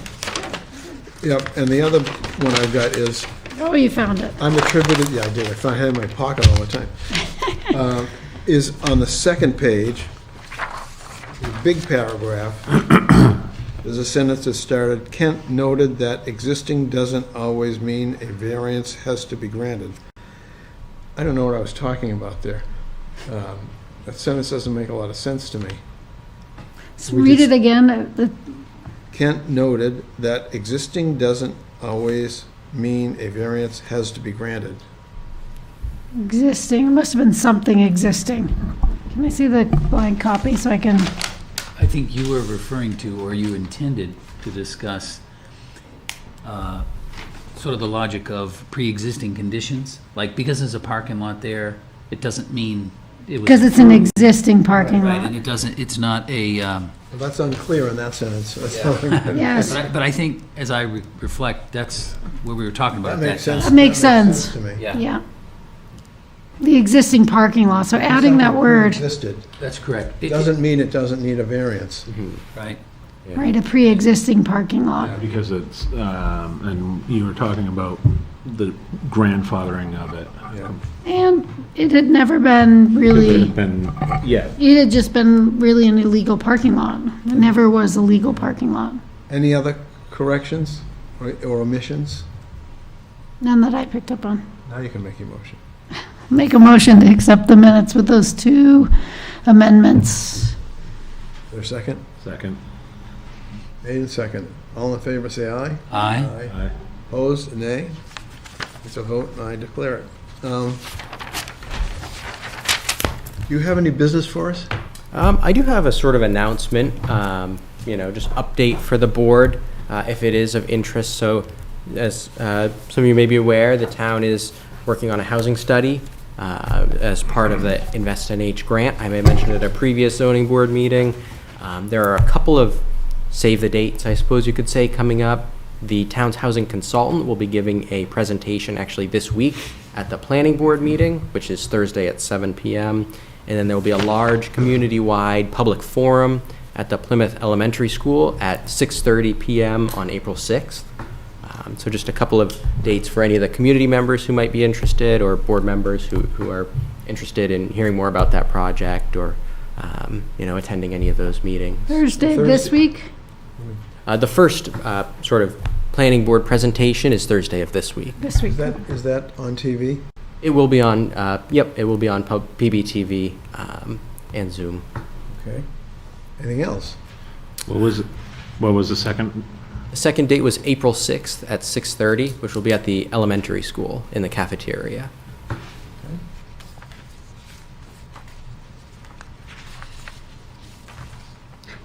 Yep, and the other one I've got is, Oh, you found it. I'm attributed, yeah, I did, I had it in my pocket all the time, is on the 2nd page, the big paragraph, there's a sentence that started, Kent noted that existing doesn't always mean a variance has to be granted. I don't know what I was talking about there. That sentence doesn't make a lot of sense to me. Let's read it again. Kent noted that existing doesn't always mean a variance has to be granted. Existing, it must have been something existing. Can I see the blank copy so I can, I think you were referring to, or you intended to discuss, sort of the logic of pre-existing conditions. Like, because there's a parking lot there, it doesn't mean it was. Because it's an existing parking Right, lot. and it doesn't, it's not a, Well, that's unclear in that sentence. That's Yes, but I think, as I reflect, that's what we were talking about That at makes that time. sense. That makes sense. To me. yeah. The existing parking lot, so adding that word, Existed. That's correct. Doesn't mean it doesn't need a variance. Right. right, a pre-existing parking lot. Because it's, and you were talking about the grandfathering of it. Yeah. And it had never been It really, had been, yeah, it had just been really an illegal parking lot. It never was a legal parking lot. Any other corrections or omissions? None that I picked up on. Now you can make your motion. Make a motion to accept the minutes with those 2 amendments. Is there a second? second. Made and second. All in favor, say aye. Aye. Aye. Opposed, nay? It's a vote, and I declare it. Do you have any business for us? I do have a sort of announcement, just update for the board, if it is of interest. So as some of you may be aware, the town is working on a housing study as part of the Invest in H grant. I may have mentioned at a previous zoning board meeting. There are a couple of save the dates, I suppose you could say, coming up. The town's housing consultant will be giving a presentation actually this week at the planning board meeting, which is Thursday at 7 p.m. And then there will be a large community-wide public forum at the Plymouth Elementary School at 6:30 p.m. on April 6th. So just a couple of dates for any of the community members who might be interested, or board members who are interested in hearing more about that project, or attending any of those meetings. Thursday this week? The first sort of planning board presentation is Thursday of this week. This week. Is that on TV? It will be on, it will be on PBTV and Zoom. Okay. Anything else? What was it? What was the second? The second date was April 6th at 6:30, which will be at the elementary school in the cafeteria.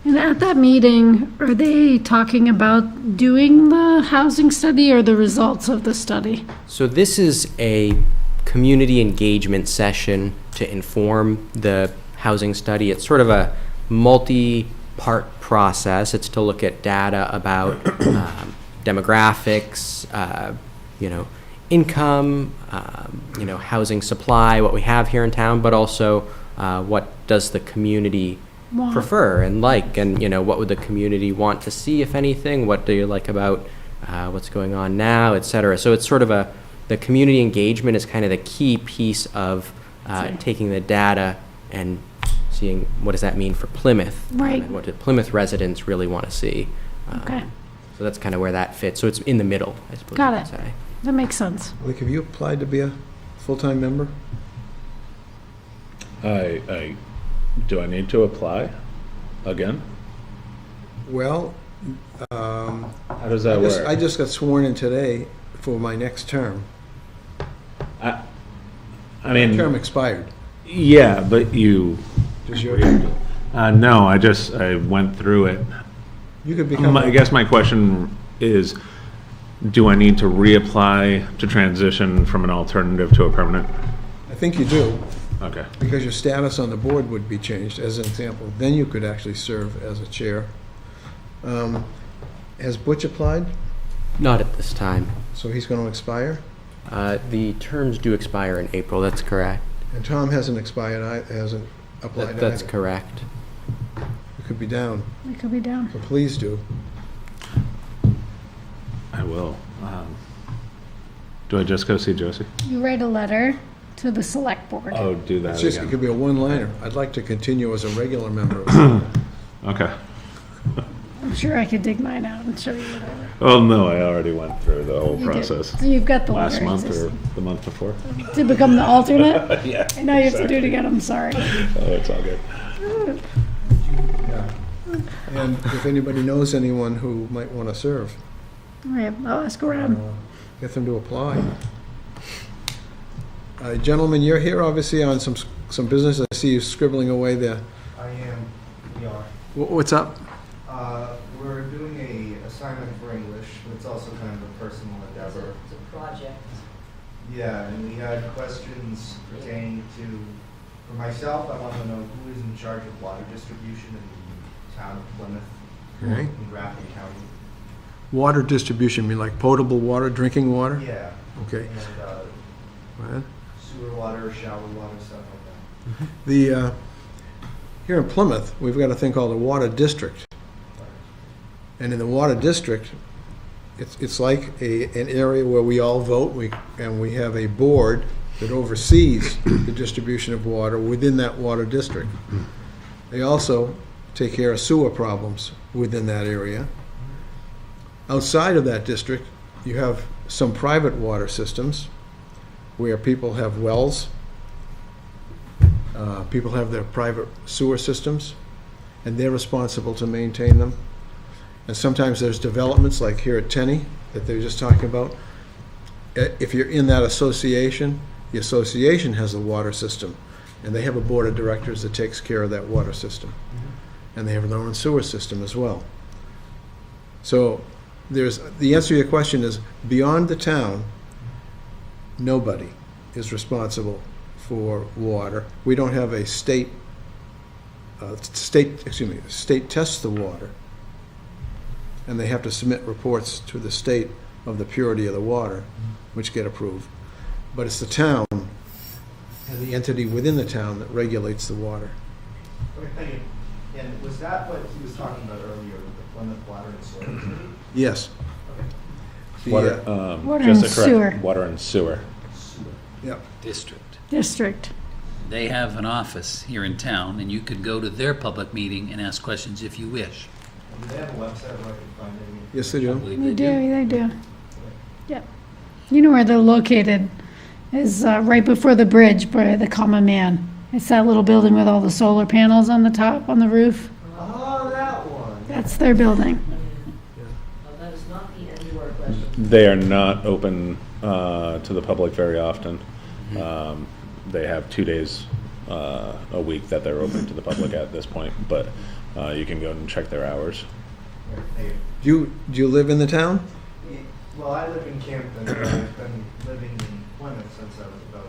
And at that meeting, are they talking about doing the housing study or the results of the study? So this is a community engagement session to inform the housing study. It's sort of a multi-part process. It's to look at data about demographics, income, housing supply, what we have here in town, but also what does the community prefer and like, and what would the community want to see, if anything? What do you like about what's going on now, et cetera? So it's sort of the community engagement is kind of the key piece of taking the data and seeing what does that mean for Plymouth, Right. and what do Plymouth residents really want to see. Okay, So that's kind of where that fits. So it's in the middle, I suppose Got you it. could say. that makes sense. Like, have you applied to be a full-time member? Do I need to apply again? Well, How does that work? I just got sworn in today for my next term. I My mean, term expired. yeah, but you, Does your, no, I went through it. you could become, I guess my question is, do I need to reapply to transition from an alternative to a permanent? I think you do, Okay. because your status on the board would be changed, as an example. Then you could actually serve as a chair. Has Butch applied? Not at this time. So he's going to expire? The terms do expire in April, that's correct. And Tom hasn't expired, hasn't applied That's either. correct. You could be down, We could be down. so please do. I will. Do I just go see Josie? You write a letter to the select board. Oh, do that It's just, it again. could be a one-liner. I'd like to continue as a regular member. Okay. I'm sure I could dig mine out and show you whatever. Oh, no, I already went through the whole You did. process. So you've got the Last letter. month It's or just- the month before? To become the alternate? Yeah. I know you have to do it again, I'm sorry. Oh, it's all good. And if anybody knows anyone who might want to serve, All right, I'll ask around. get them to apply. Gentlemen, you're here obviously on some business. I see you scribbling away there. I am, we are. What's up? We're doing a assignment for English, but it's also kind of a personal endeavor. It's a project. Yeah, and we had questions pertaining to For myself, I want to know who is in charge of water distribution in the town of Plymouth Okay. in Grafton County. Water distribution, mean like potable water, drinking water? Yeah. Okay. And Go ahead. sewer water, shower water, stuff like that. The, here in Plymouth, we've got a thing called a water district. And in the water district, it's like an area where we all vote, and we have a board that oversees the distribution of water within that water district. They also take care of sewer problems within that area. Outside of that district, you have some private water systems where people have wells. People have their private sewer systems, and they're responsible to maintain them. And sometimes there's developments like here at Tenney that they're just talking about. If you're in that association, the association has a water system, and they have a board of directors that takes care of that water system. And they have their own sewer system as well. So the answer to your question is, beyond the town, nobody is responsible for water. We don't have a state tests the water, and they have to submit reports to the state of the purity of the water, which get approved. But it's the town and the entity within the town that regulates the water. Okay, thank you. And was that what he was talking about earlier, the Plymouth Water and Soil Committee? Yes. Okay. The, Water, Water just and to correct, sewer. Water and sewer. yeah. District. District. They have an office here in town, and you could go to their public meeting and ask questions if you wish. Do they have a website where I can find any? Yes, they do. They do. Yep. You know where they're located is right before the bridge by the Common Man. It's that little building with all the solar panels on the top, on the roof. Oh, that one. That's their building. That is not the end of our question. They are not open to the public very often. They have 2 days a week that they're open to the public at this point, but you can go and check their hours. Right, thank you. Do you live in the town? Well, I live in Camden, and I've been living in Plymouth since I was about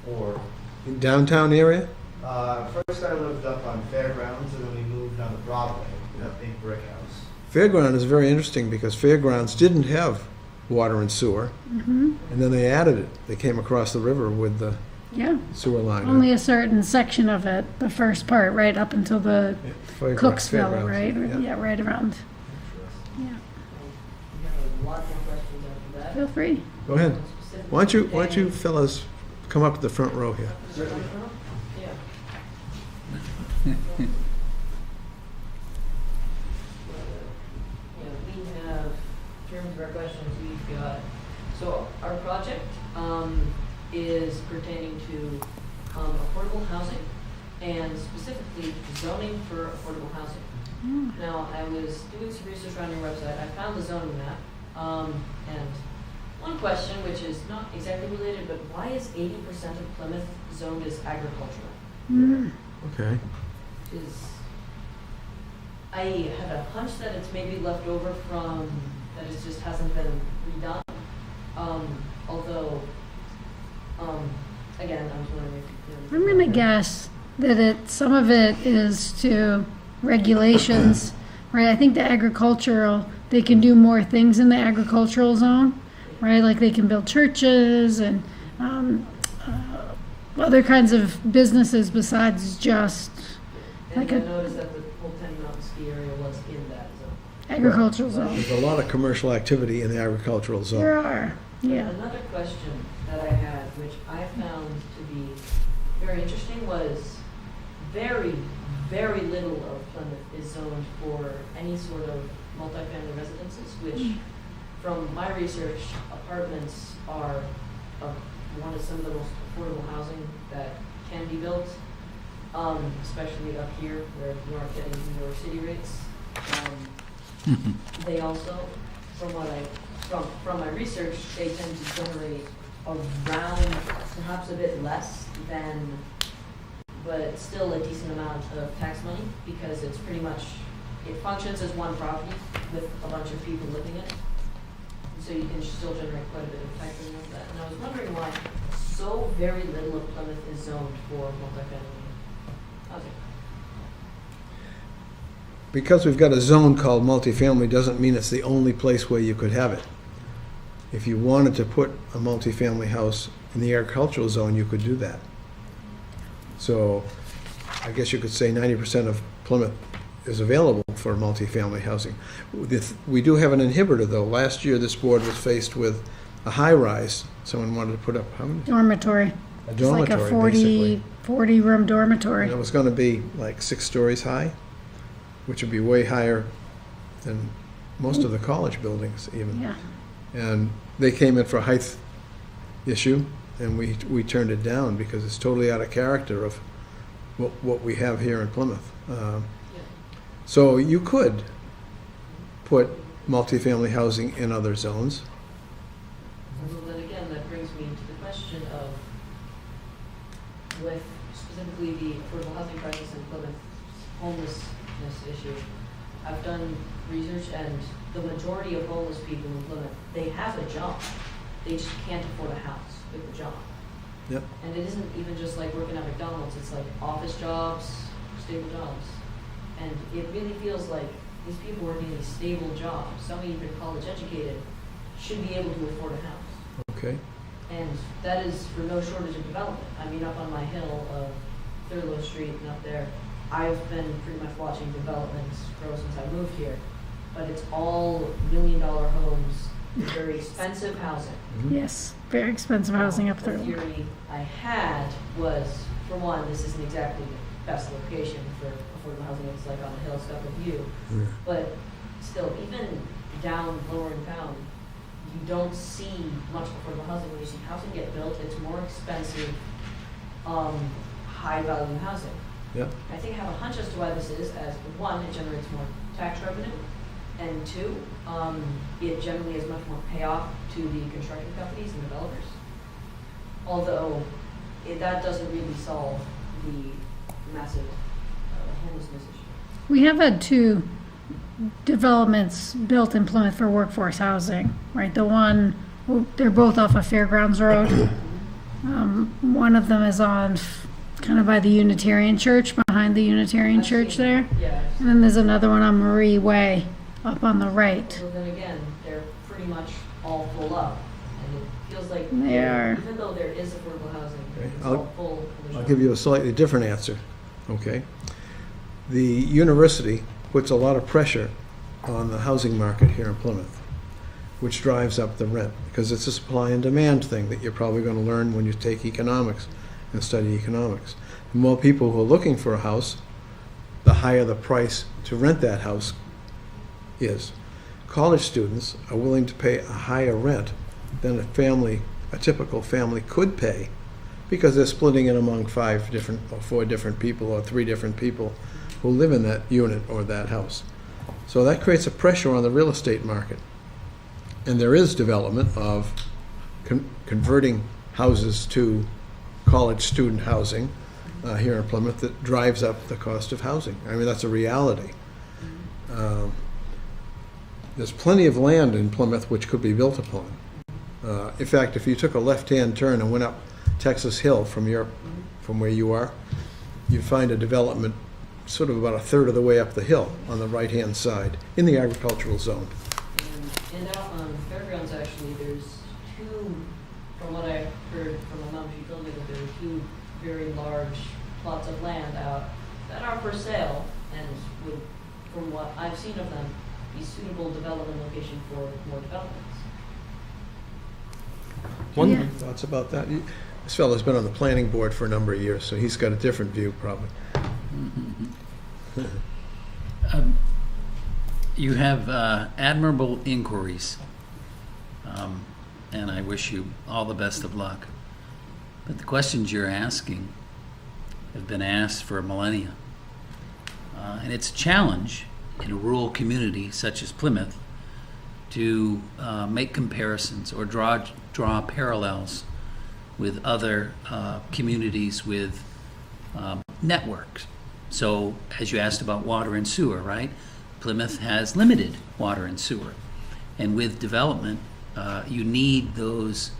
4. In downtown area? First I lived up on Fairgrounds, and then we moved on to Broadway, that big brick house. Fairground is very interesting because Fairgrounds didn't have water and sewer, and then they added it. They came across the river with the Yeah. sewer line. Only a certain section of it, the first part, right up until the Cooksville, Fairgrounds, right? Yeah, right around. Yeah. We have a lot more questions after that. Feel free. Go ahead. Specifically Why don't you pertaining- fellas come up to the front row here? Yeah. We have, in terms of our questions, we've got, so our project is pertaining to affordable housing and specifically zoning for affordable housing. Now, I was doing some research on your website. I found the zoning map. And one question, which is not exactly related, but why is 80% of Plymouth zoned as agricultural? Okay. I had a hunch that it's maybe left over from, that it just hasn't been redone. Although, again, I was wondering if I'm gonna guess that some of it is to regulations, right? I think the agricultural, they can do more things in the agricultural zone, right? Like they can build churches and other kinds of businesses besides just And like I a noticed that the whole Tenny Mountain ski area was in that zone. agricultural zone. There's a lot of commercial activity in the agricultural There zone. are, yeah. Another question that I had, which I found to be very interesting, was very, very little of Plymouth is zoned for any sort of multifamily residences, which, from my research, apartments are one of some of the most affordable housing that can be built, especially up here where you aren't getting New York City rates. They also, from my research, they tend to generate around, perhaps a bit less than, but still a decent amount of tax money, because it's pretty much, it functions as one property with a bunch of people living in it. so you can still generate quite a bit of effectiveness with that. And I was wondering why so very little of Plymouth is zoned for multifamily housing. Because we've got a zone called multifamily doesn't mean it's the only place where you could have it. If you wanted to put a multifamily house in the agricultural zone, you could do that. So I guess you could say 90% of Plymouth is available for multifamily housing. We do have an inhibitor, though. Last year, this board was faced with a high-rise. Someone wanted to put up, how many? Dormitory. A It's like a dormitory, basically. 40-room dormitory. And it was going to be like 6 stories high, which would be way higher than most of the college buildings even. Yeah. And they came in for a height issue, and we turned it down because it's totally out of character of what we have here in Plymouth. So you could put multifamily housing in other zones. Well, then again, that brings me to the question of, with specifically the affordable housing crisis in Plymouth, homelessness issue. I've done research, and the majority of homeless people in Plymouth, they have a job. They just can't afford a house with a job. Yep. And it isn't even just like working at McDonald's, it's like office jobs, stable jobs. And it really feels like these people working in these stable jobs, some even college educated, should be able to afford a house. Okay. And that is for no shortage of development. I mean, up on my hill of Thurlow Street and up there, I've been pretty much watching developments grow since I moved here. But it's all $1 million homes, very expensive housing. Yes, very expensive housing up The there. theory I had was, for one, this isn't exactly the best location for affordable housing. It's like on a hill, it's got a view. Yeah. But still, even down lower in town, you don't see much affordable housing. When you see housing get built, it's more expensive, high-value housing. Yep. I think I have a hunch as to why this is, as one, it generates more tax revenue, and two, it generally is much more payoff to the construction companies and developers. Although that doesn't really solve the massive homelessness issue. We have had 2 developments built in Plymouth for workforce housing, right? The one, they're both off of Fairgrounds Road. One of them is on kind of by the Unitarian Church, behind the Unitarian Church there. Yeah. And then there's another one on Marie Way, up on the right. So then again, they're pretty much all full up. And it feels like They are. even though there is affordable housing, Okay, it's all full. I'll give you a slightly different answer, okay? The university puts a lot of pressure on the housing market here in Plymouth, which drives up the rent, because it's a supply and demand thing that you're probably going to learn when you take economics and study economics. The more people who are looking for a house, the higher the price to rent that house is. College students are willing to pay a higher rent than a typical family could pay, because they're splitting it among 5 different or 4 different people or 3 different people who live in that unit or that house. So that creates a pressure on the real estate market. And there is development of converting houses to college student housing here in Plymouth that drives up the cost of housing. I mean, that's a reality. There's plenty of land in Plymouth which could be built upon. In fact, if you took a left-hand turn and went up Texas Hill from where you are, you'd find a development sort of about a third of the way up the hill on the right-hand side in the agricultural zone. And out on Fairgrounds, actually, there's 2, from what I heard from my mom, she told me that there are 2 very large plots of land out that are for sale and would, from what I've seen of them, be suitable development location for more developments. Yeah. Thoughts about that? This fellow's been on the planning board for a number of years, so he's got a different view, probably. You have admirable inquiries, and I wish you all the best of luck. But the questions you're asking have been asked for millennia. And it's a challenge in a rural community such as Plymouth to make comparisons or draw parallels with other communities with networks. So, as you asked about water and sewer, right? Plymouth has limited water and sewer. And with development, you need those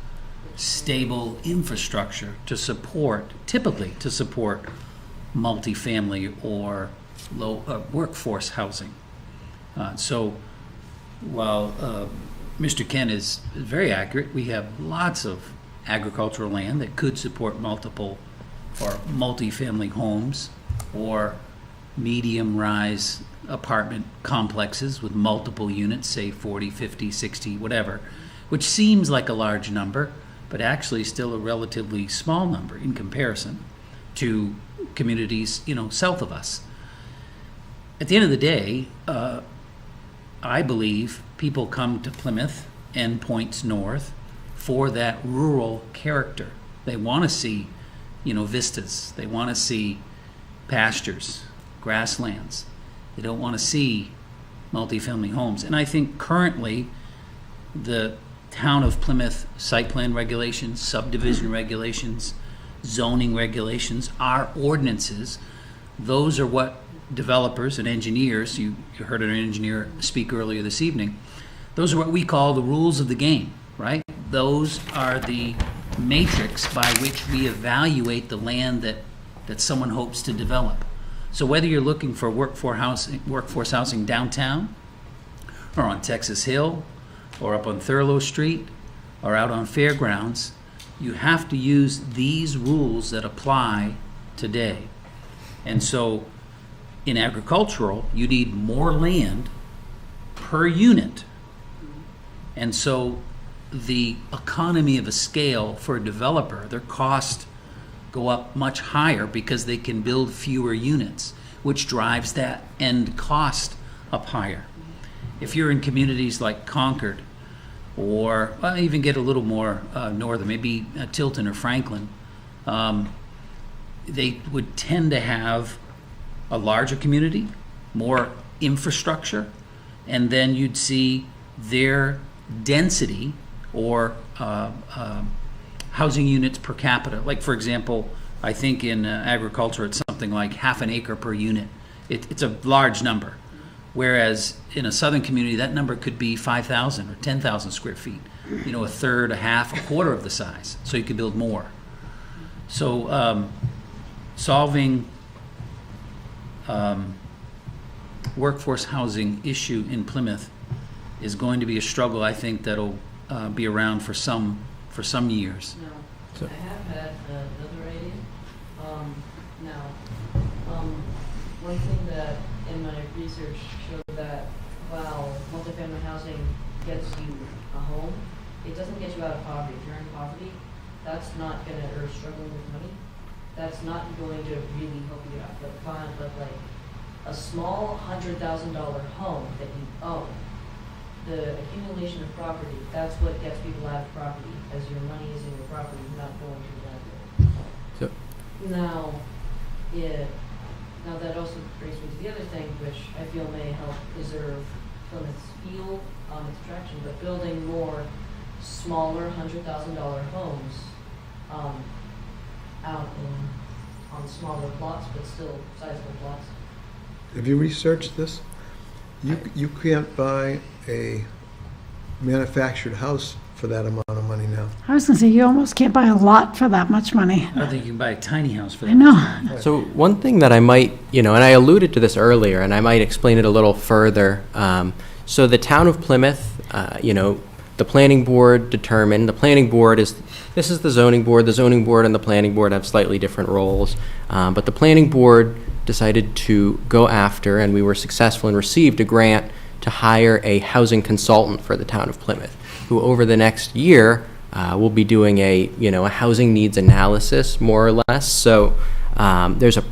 stable infrastructure to support, typically to support multifamily or low workforce housing. So while Mr. Ken is very accurate, we have lots of agricultural land that could support multiple or multifamily homes or medium-rise apartment complexes with multiple units, say 40, 50, 60, whatever, which seems like a large number, but actually still a relatively small number in comparison to communities, south of us. At the end of the day, I believe people come to Plymouth and points north for that rural character. They want to see, vistas. They want to see pastures, grasslands. They don't want to see multifamily homes. And I think currently the town of Plymouth site plan regulations, subdivision regulations, zoning regulations, our ordinances, those are what developers and engineers, you heard an engineer speak earlier this evening, those are what we call the rules of the game, right? Those are the matrix by which we evaluate the land that someone hopes to develop. So whether you're looking for workforce housing downtown, or on Texas Hill, or up on Thurlow Street, or out on Fairgrounds, you have to use these rules that apply today. And so in agricultural, you need more land per unit. And so the economy of a scale for a developer, their costs go up much higher because they can build fewer units, which drives that end cost up higher. If you're in communities like Concord, or even get a little more northern, maybe Tilton or Franklin, they would tend to have a larger community, more infrastructure, and then you'd see their density or housing units per capita. Like, for example, I think in agriculture it's something like half an acre per unit. It's a large number. Whereas in a southern community, that number could be 5,000 or 10,000 square feet. A third, a half, a quarter of the size. So you could build more. So solving workforce housing issue in Plymouth is going to be a struggle, I think, that'll be around for some years. No, I have had another idea. One thing that in my research showed that while multifamily housing gets you a home, it doesn't get you out of poverty. If you're in poverty, that's not going to, or struggling with money, that's not going to really help you out. But like a small $100,000 home that you own, the accumulation of property, that's what gets people out of property, as your money is in your property, not going to the landlord. So Now that also brings me to the other thing, which I feel may help preserve Plymouth's feel on its attraction, but building more smaller $100,000 homes out on smaller plots, but still sizable plots. Have you researched this? You can't buy a manufactured house for that amount of money now. I was going to say, you almost can't buy a lot for that much money. I don't think you can buy a tiny house for that. I know. So one thing that I might, and I alluded to this earlier, and I might explain it a little further. So the town of Plymouth, the planning board determined, this is the zoning board. The zoning board and the planning board have slightly different roles. But the planning board decided to go after, and we were successful and received a grant to hire a housing consultant for the town of Plymouth, who over the next year will be doing a housing needs analysis, more or less. So there's a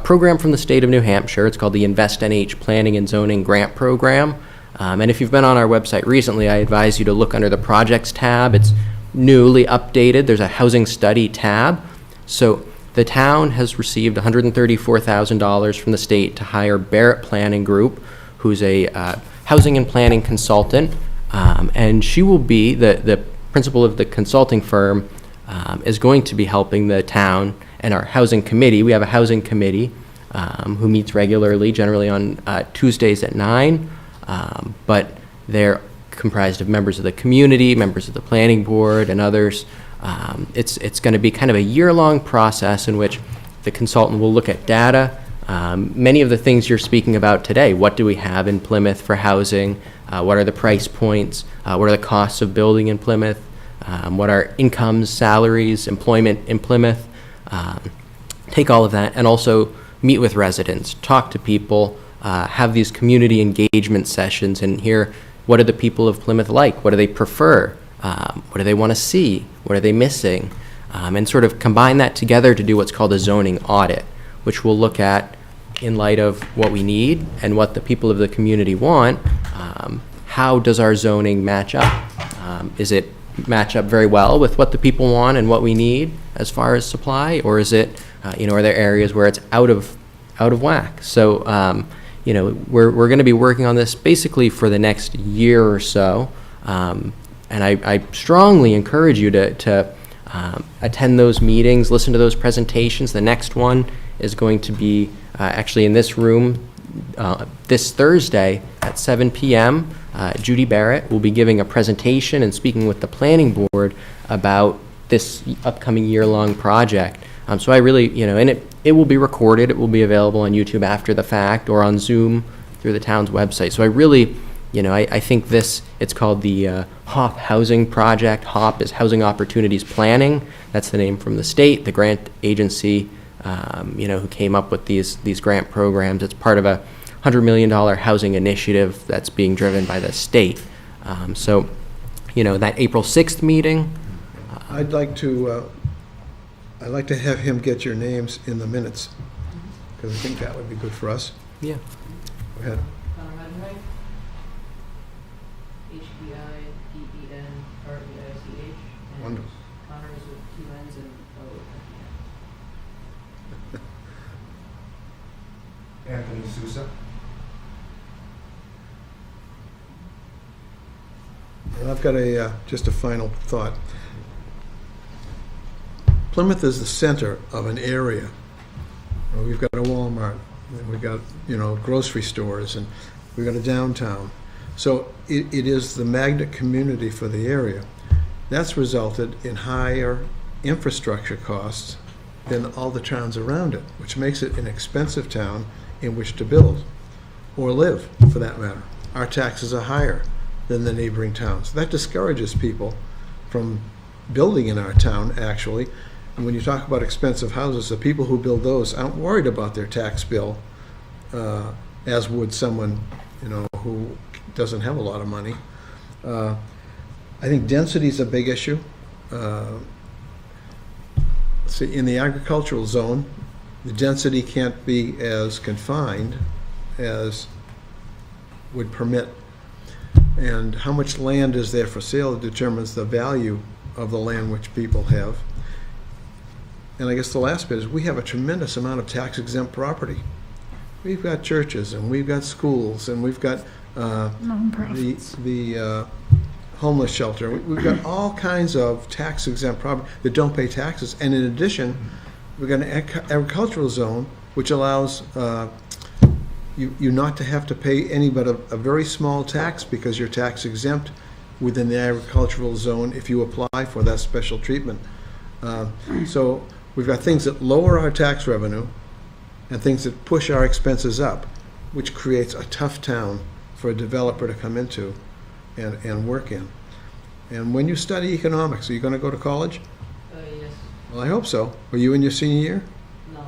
program from the state of New Hampshire. It's called the Invest NH Planning and Zoning Grant Program. And if you've been on our website recently, I advise you to look under the projects tab. It's newly updated. There's a housing study tab. So the town has received $134,000 from the state to hire Barrett Planning Group, who's a housing and planning consultant. And she will be, the principal of the consulting firm, is going to be helping the town and our housing committee. We have a housing committee who meets regularly, generally on Tuesdays at 9. But they're comprised of members of the community, members of the planning board, and others. It's going to be kind of a year-long process in which the consultant will look at data. Many of the things you're speaking about today, what do we have in Plymouth for housing? What are the price points? What are the costs of building in Plymouth? What are incomes, salaries, employment in Plymouth? Take all of that and also meet with residents, talk to people, have these community engagement sessions and hear what do the people of Plymouth like? What do they prefer? What do they want to see? What are they missing? And sort of combine that together to do what's called a zoning audit, which will look at, in light of what we need and what the people of the community want, how does our zoning match up? Is it match up very well with what the people want and what we need as far as supply, or is it, are there areas where it's out of whack? So, we're going to be working on this basically for the next year or so, and I strongly encourage you to attend those meetings, listen to those presentations. The next one is going to be actually in this room this Thursday at 7 p.m. Judy Barrett will be giving a presentation and speaking with the planning board about this upcoming year-long project. So I really, and it will be recorded. It will be available on YouTube after the fact or on Zoom through the town's website. So I really, I think it's called the HOP Housing Project. HOP is Housing Opportunities Planning. That's the name from the state, the grant agency, who came up with these grant programs. It's part of a $100 million housing initiative that's being driven by the state. So, that April 6th meeting. I'd like to have him get your names in the minutes, because I think that would be good for us. Yeah. Go ahead. Connor Heidenreich. HBIDENREICH. Wonderful. Connor is with 2 N's and O at the end. Anthony Sousa. And I've got just a final thought. Plymouth is the center of an area. We've got a Walmart, and we've got, grocery stores, and we've got a downtown. So it is the magnet community for the area. That's resulted in higher infrastructure costs than all the towns around it, which makes it an expensive town in which to build or live, for that matter. Our taxes are higher than the neighboring towns. That discourages people from building in our town, actually. And when you talk about expensive houses, the people who build those aren't worried about their tax bill, as would someone, who doesn't have a lot of money. I think density is a big issue. See, in the agricultural zone, the density can't be as confined as would permit. And how much land is there for sale determines the value of the land which people have. And I guess the last bit is we have a tremendous amount of tax-exempt property. We've got churches, and we've got schools, and we've got the homeless shelter. We've got all kinds of tax-exempt property that don't pay taxes. And in addition, we've got an agricultural zone which allows you not to have to pay any but a very small tax, because you're tax-exempt within the agricultural zone if you apply for that special treatment. So we've got things that lower our tax revenue and things that push our expenses up, which creates a tough town for a developer to come into and work in. And when you study economics, are you going to go to college? Yes. Well, I hope so. Are you in your senior year? No,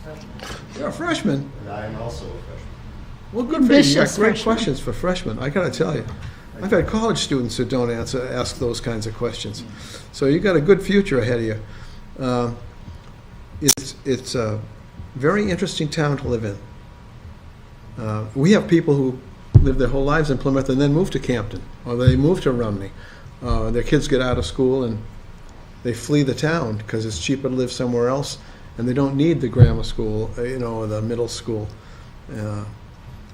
freshman. You're a freshman. And I am also a freshman. Well, good for you. You got Ambitious great freshman. questions for freshmen. I got to tell you. I've had college students that don't ask those kinds of questions. So you got a good future ahead of you. It's a very interesting town to live in. We have people who live their whole lives in Plymouth and then move to Campton, or they move to Rumney. Their kids get out of school and they flee the town because it's cheaper to live somewhere else, and they don't need the grammar school, or the middle school.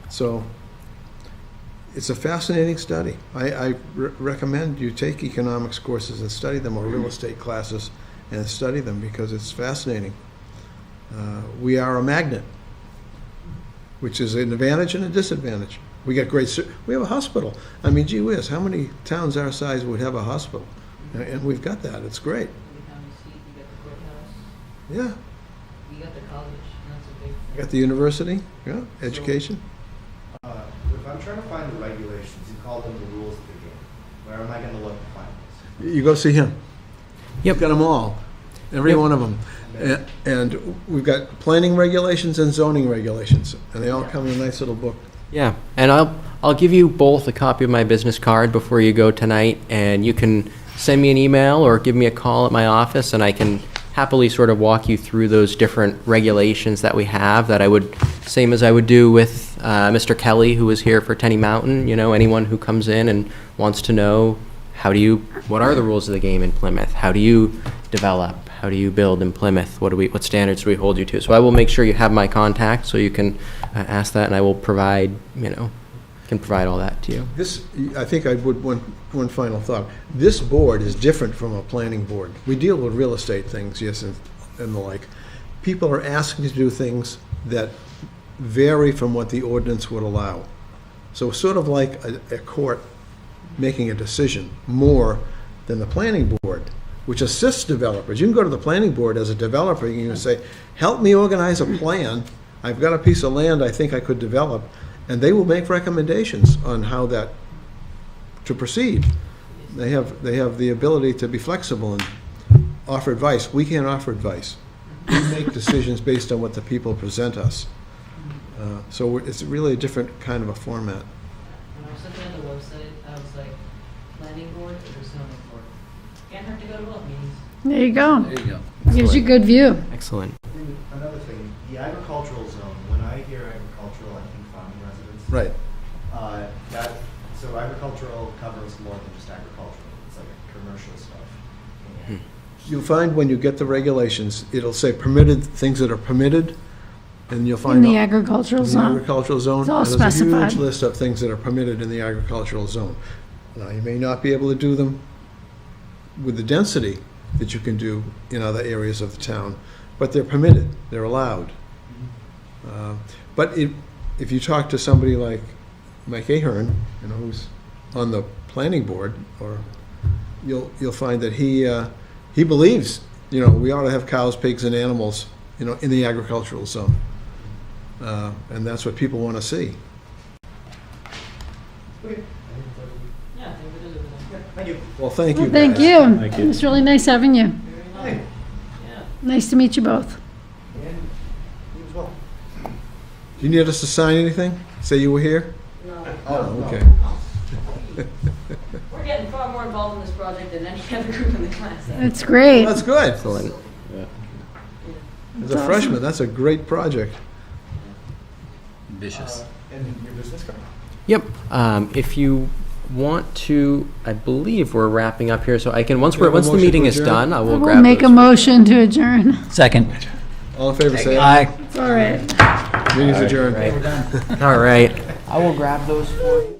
So it's a fascinating study. I recommend you take economics courses and study them, or real estate classes and study them, because it's fascinating. We are a magnet, which is an advantage and a disadvantage. We get we have a hospital. I mean, gee whiz, how many towns our size would have a hospital? And we've got that, it's great. The county seat, you got the courthouse, Yeah, you got the college, and that's a big thing. got the university, yeah, education. If I'm trying to find the regulations, you call them the rules of the game. Where am I gonna look to find this? You go see him. Yep. He's got them all, every Yep. one of them. And we've got planning regulations and zoning regulations, and they all come in a nice little book. Yeah, and I'll give you both a copy of my business card before you go tonight, and you can send me an email or give me a call at my office, and I can happily sort of walk you through those different regulations that we have that I would, same as I would do with Mr. Kelly, who was here for Tenny Mountain, anyone who comes in and wants to know what are the rules of the game in Plymouth? How do you develop? How do you build in Plymouth? What standards do we hold you to? So I will make sure you have my contact so you can ask that, and I will provide, can provide all that to you. I think I would, one final thought. This board is different from a planning board. We deal with real estate things, yes, and the like. People are asking to do things that vary from what the ordinance would allow. So sort of like a court making a decision more than the planning board, which assists developers. You can go to the planning board as a developer, you can say, help me organize a plan. I've got a piece of land I think I could develop, and they will make recommendations on how to proceed. They have the ability to be flexible and offer advice. We can't offer advice. We make decisions based on what the people present us. So it's really a different kind of a format. When I was looking at the website, I was like, planning board or zoning board? Can't hurt to go to both meetings. There you go. There you go. Gives you good view. Excellent. Another thing, the agricultural zone, when I hear agricultural, I think farming residents. Right. So agricultural covers more than just agricultural, it's like commercial stuff. You'll find when you get the regulations, it'll say permitted, things that are permitted, and you'll find. In the agricultural in the zone. agricultural zone. It's all and there's a specified. huge list of things that are permitted in the agricultural zone. Now, you may not be able to do them with the density that you can do in other areas of the town, but they're permitted, they're allowed. But if you talk to somebody like Mike Ahern, who's on the planning board, or you'll find that he believes, we ought to have cows, pigs, and animals, in the agricultural zone. And that's what people want to see. Okay. Yeah, I think it is everything. Thank you. Well, thank you, Well, thank guys. you. Thank you. It was really nice having you. Very nice. Yeah. Nice to meet you both. And you as well. Do you need us to sign anything? Say you were here? No. Oh, okay. We're getting far more involved in this project than any other group in the class. That's great. That's good. Excellent. As a freshman, that's a great project. Ambitious. And your business card. Yep. If you want to, I believe we're wrapping up here, so I can, once Do you have a the motion meeting to is adjourn? done, I will We'll grab make a those. motion to adjourn. Second. All in favor, say aye. Aye. All right. Meeting's adjourned. All right. I will grab those for you.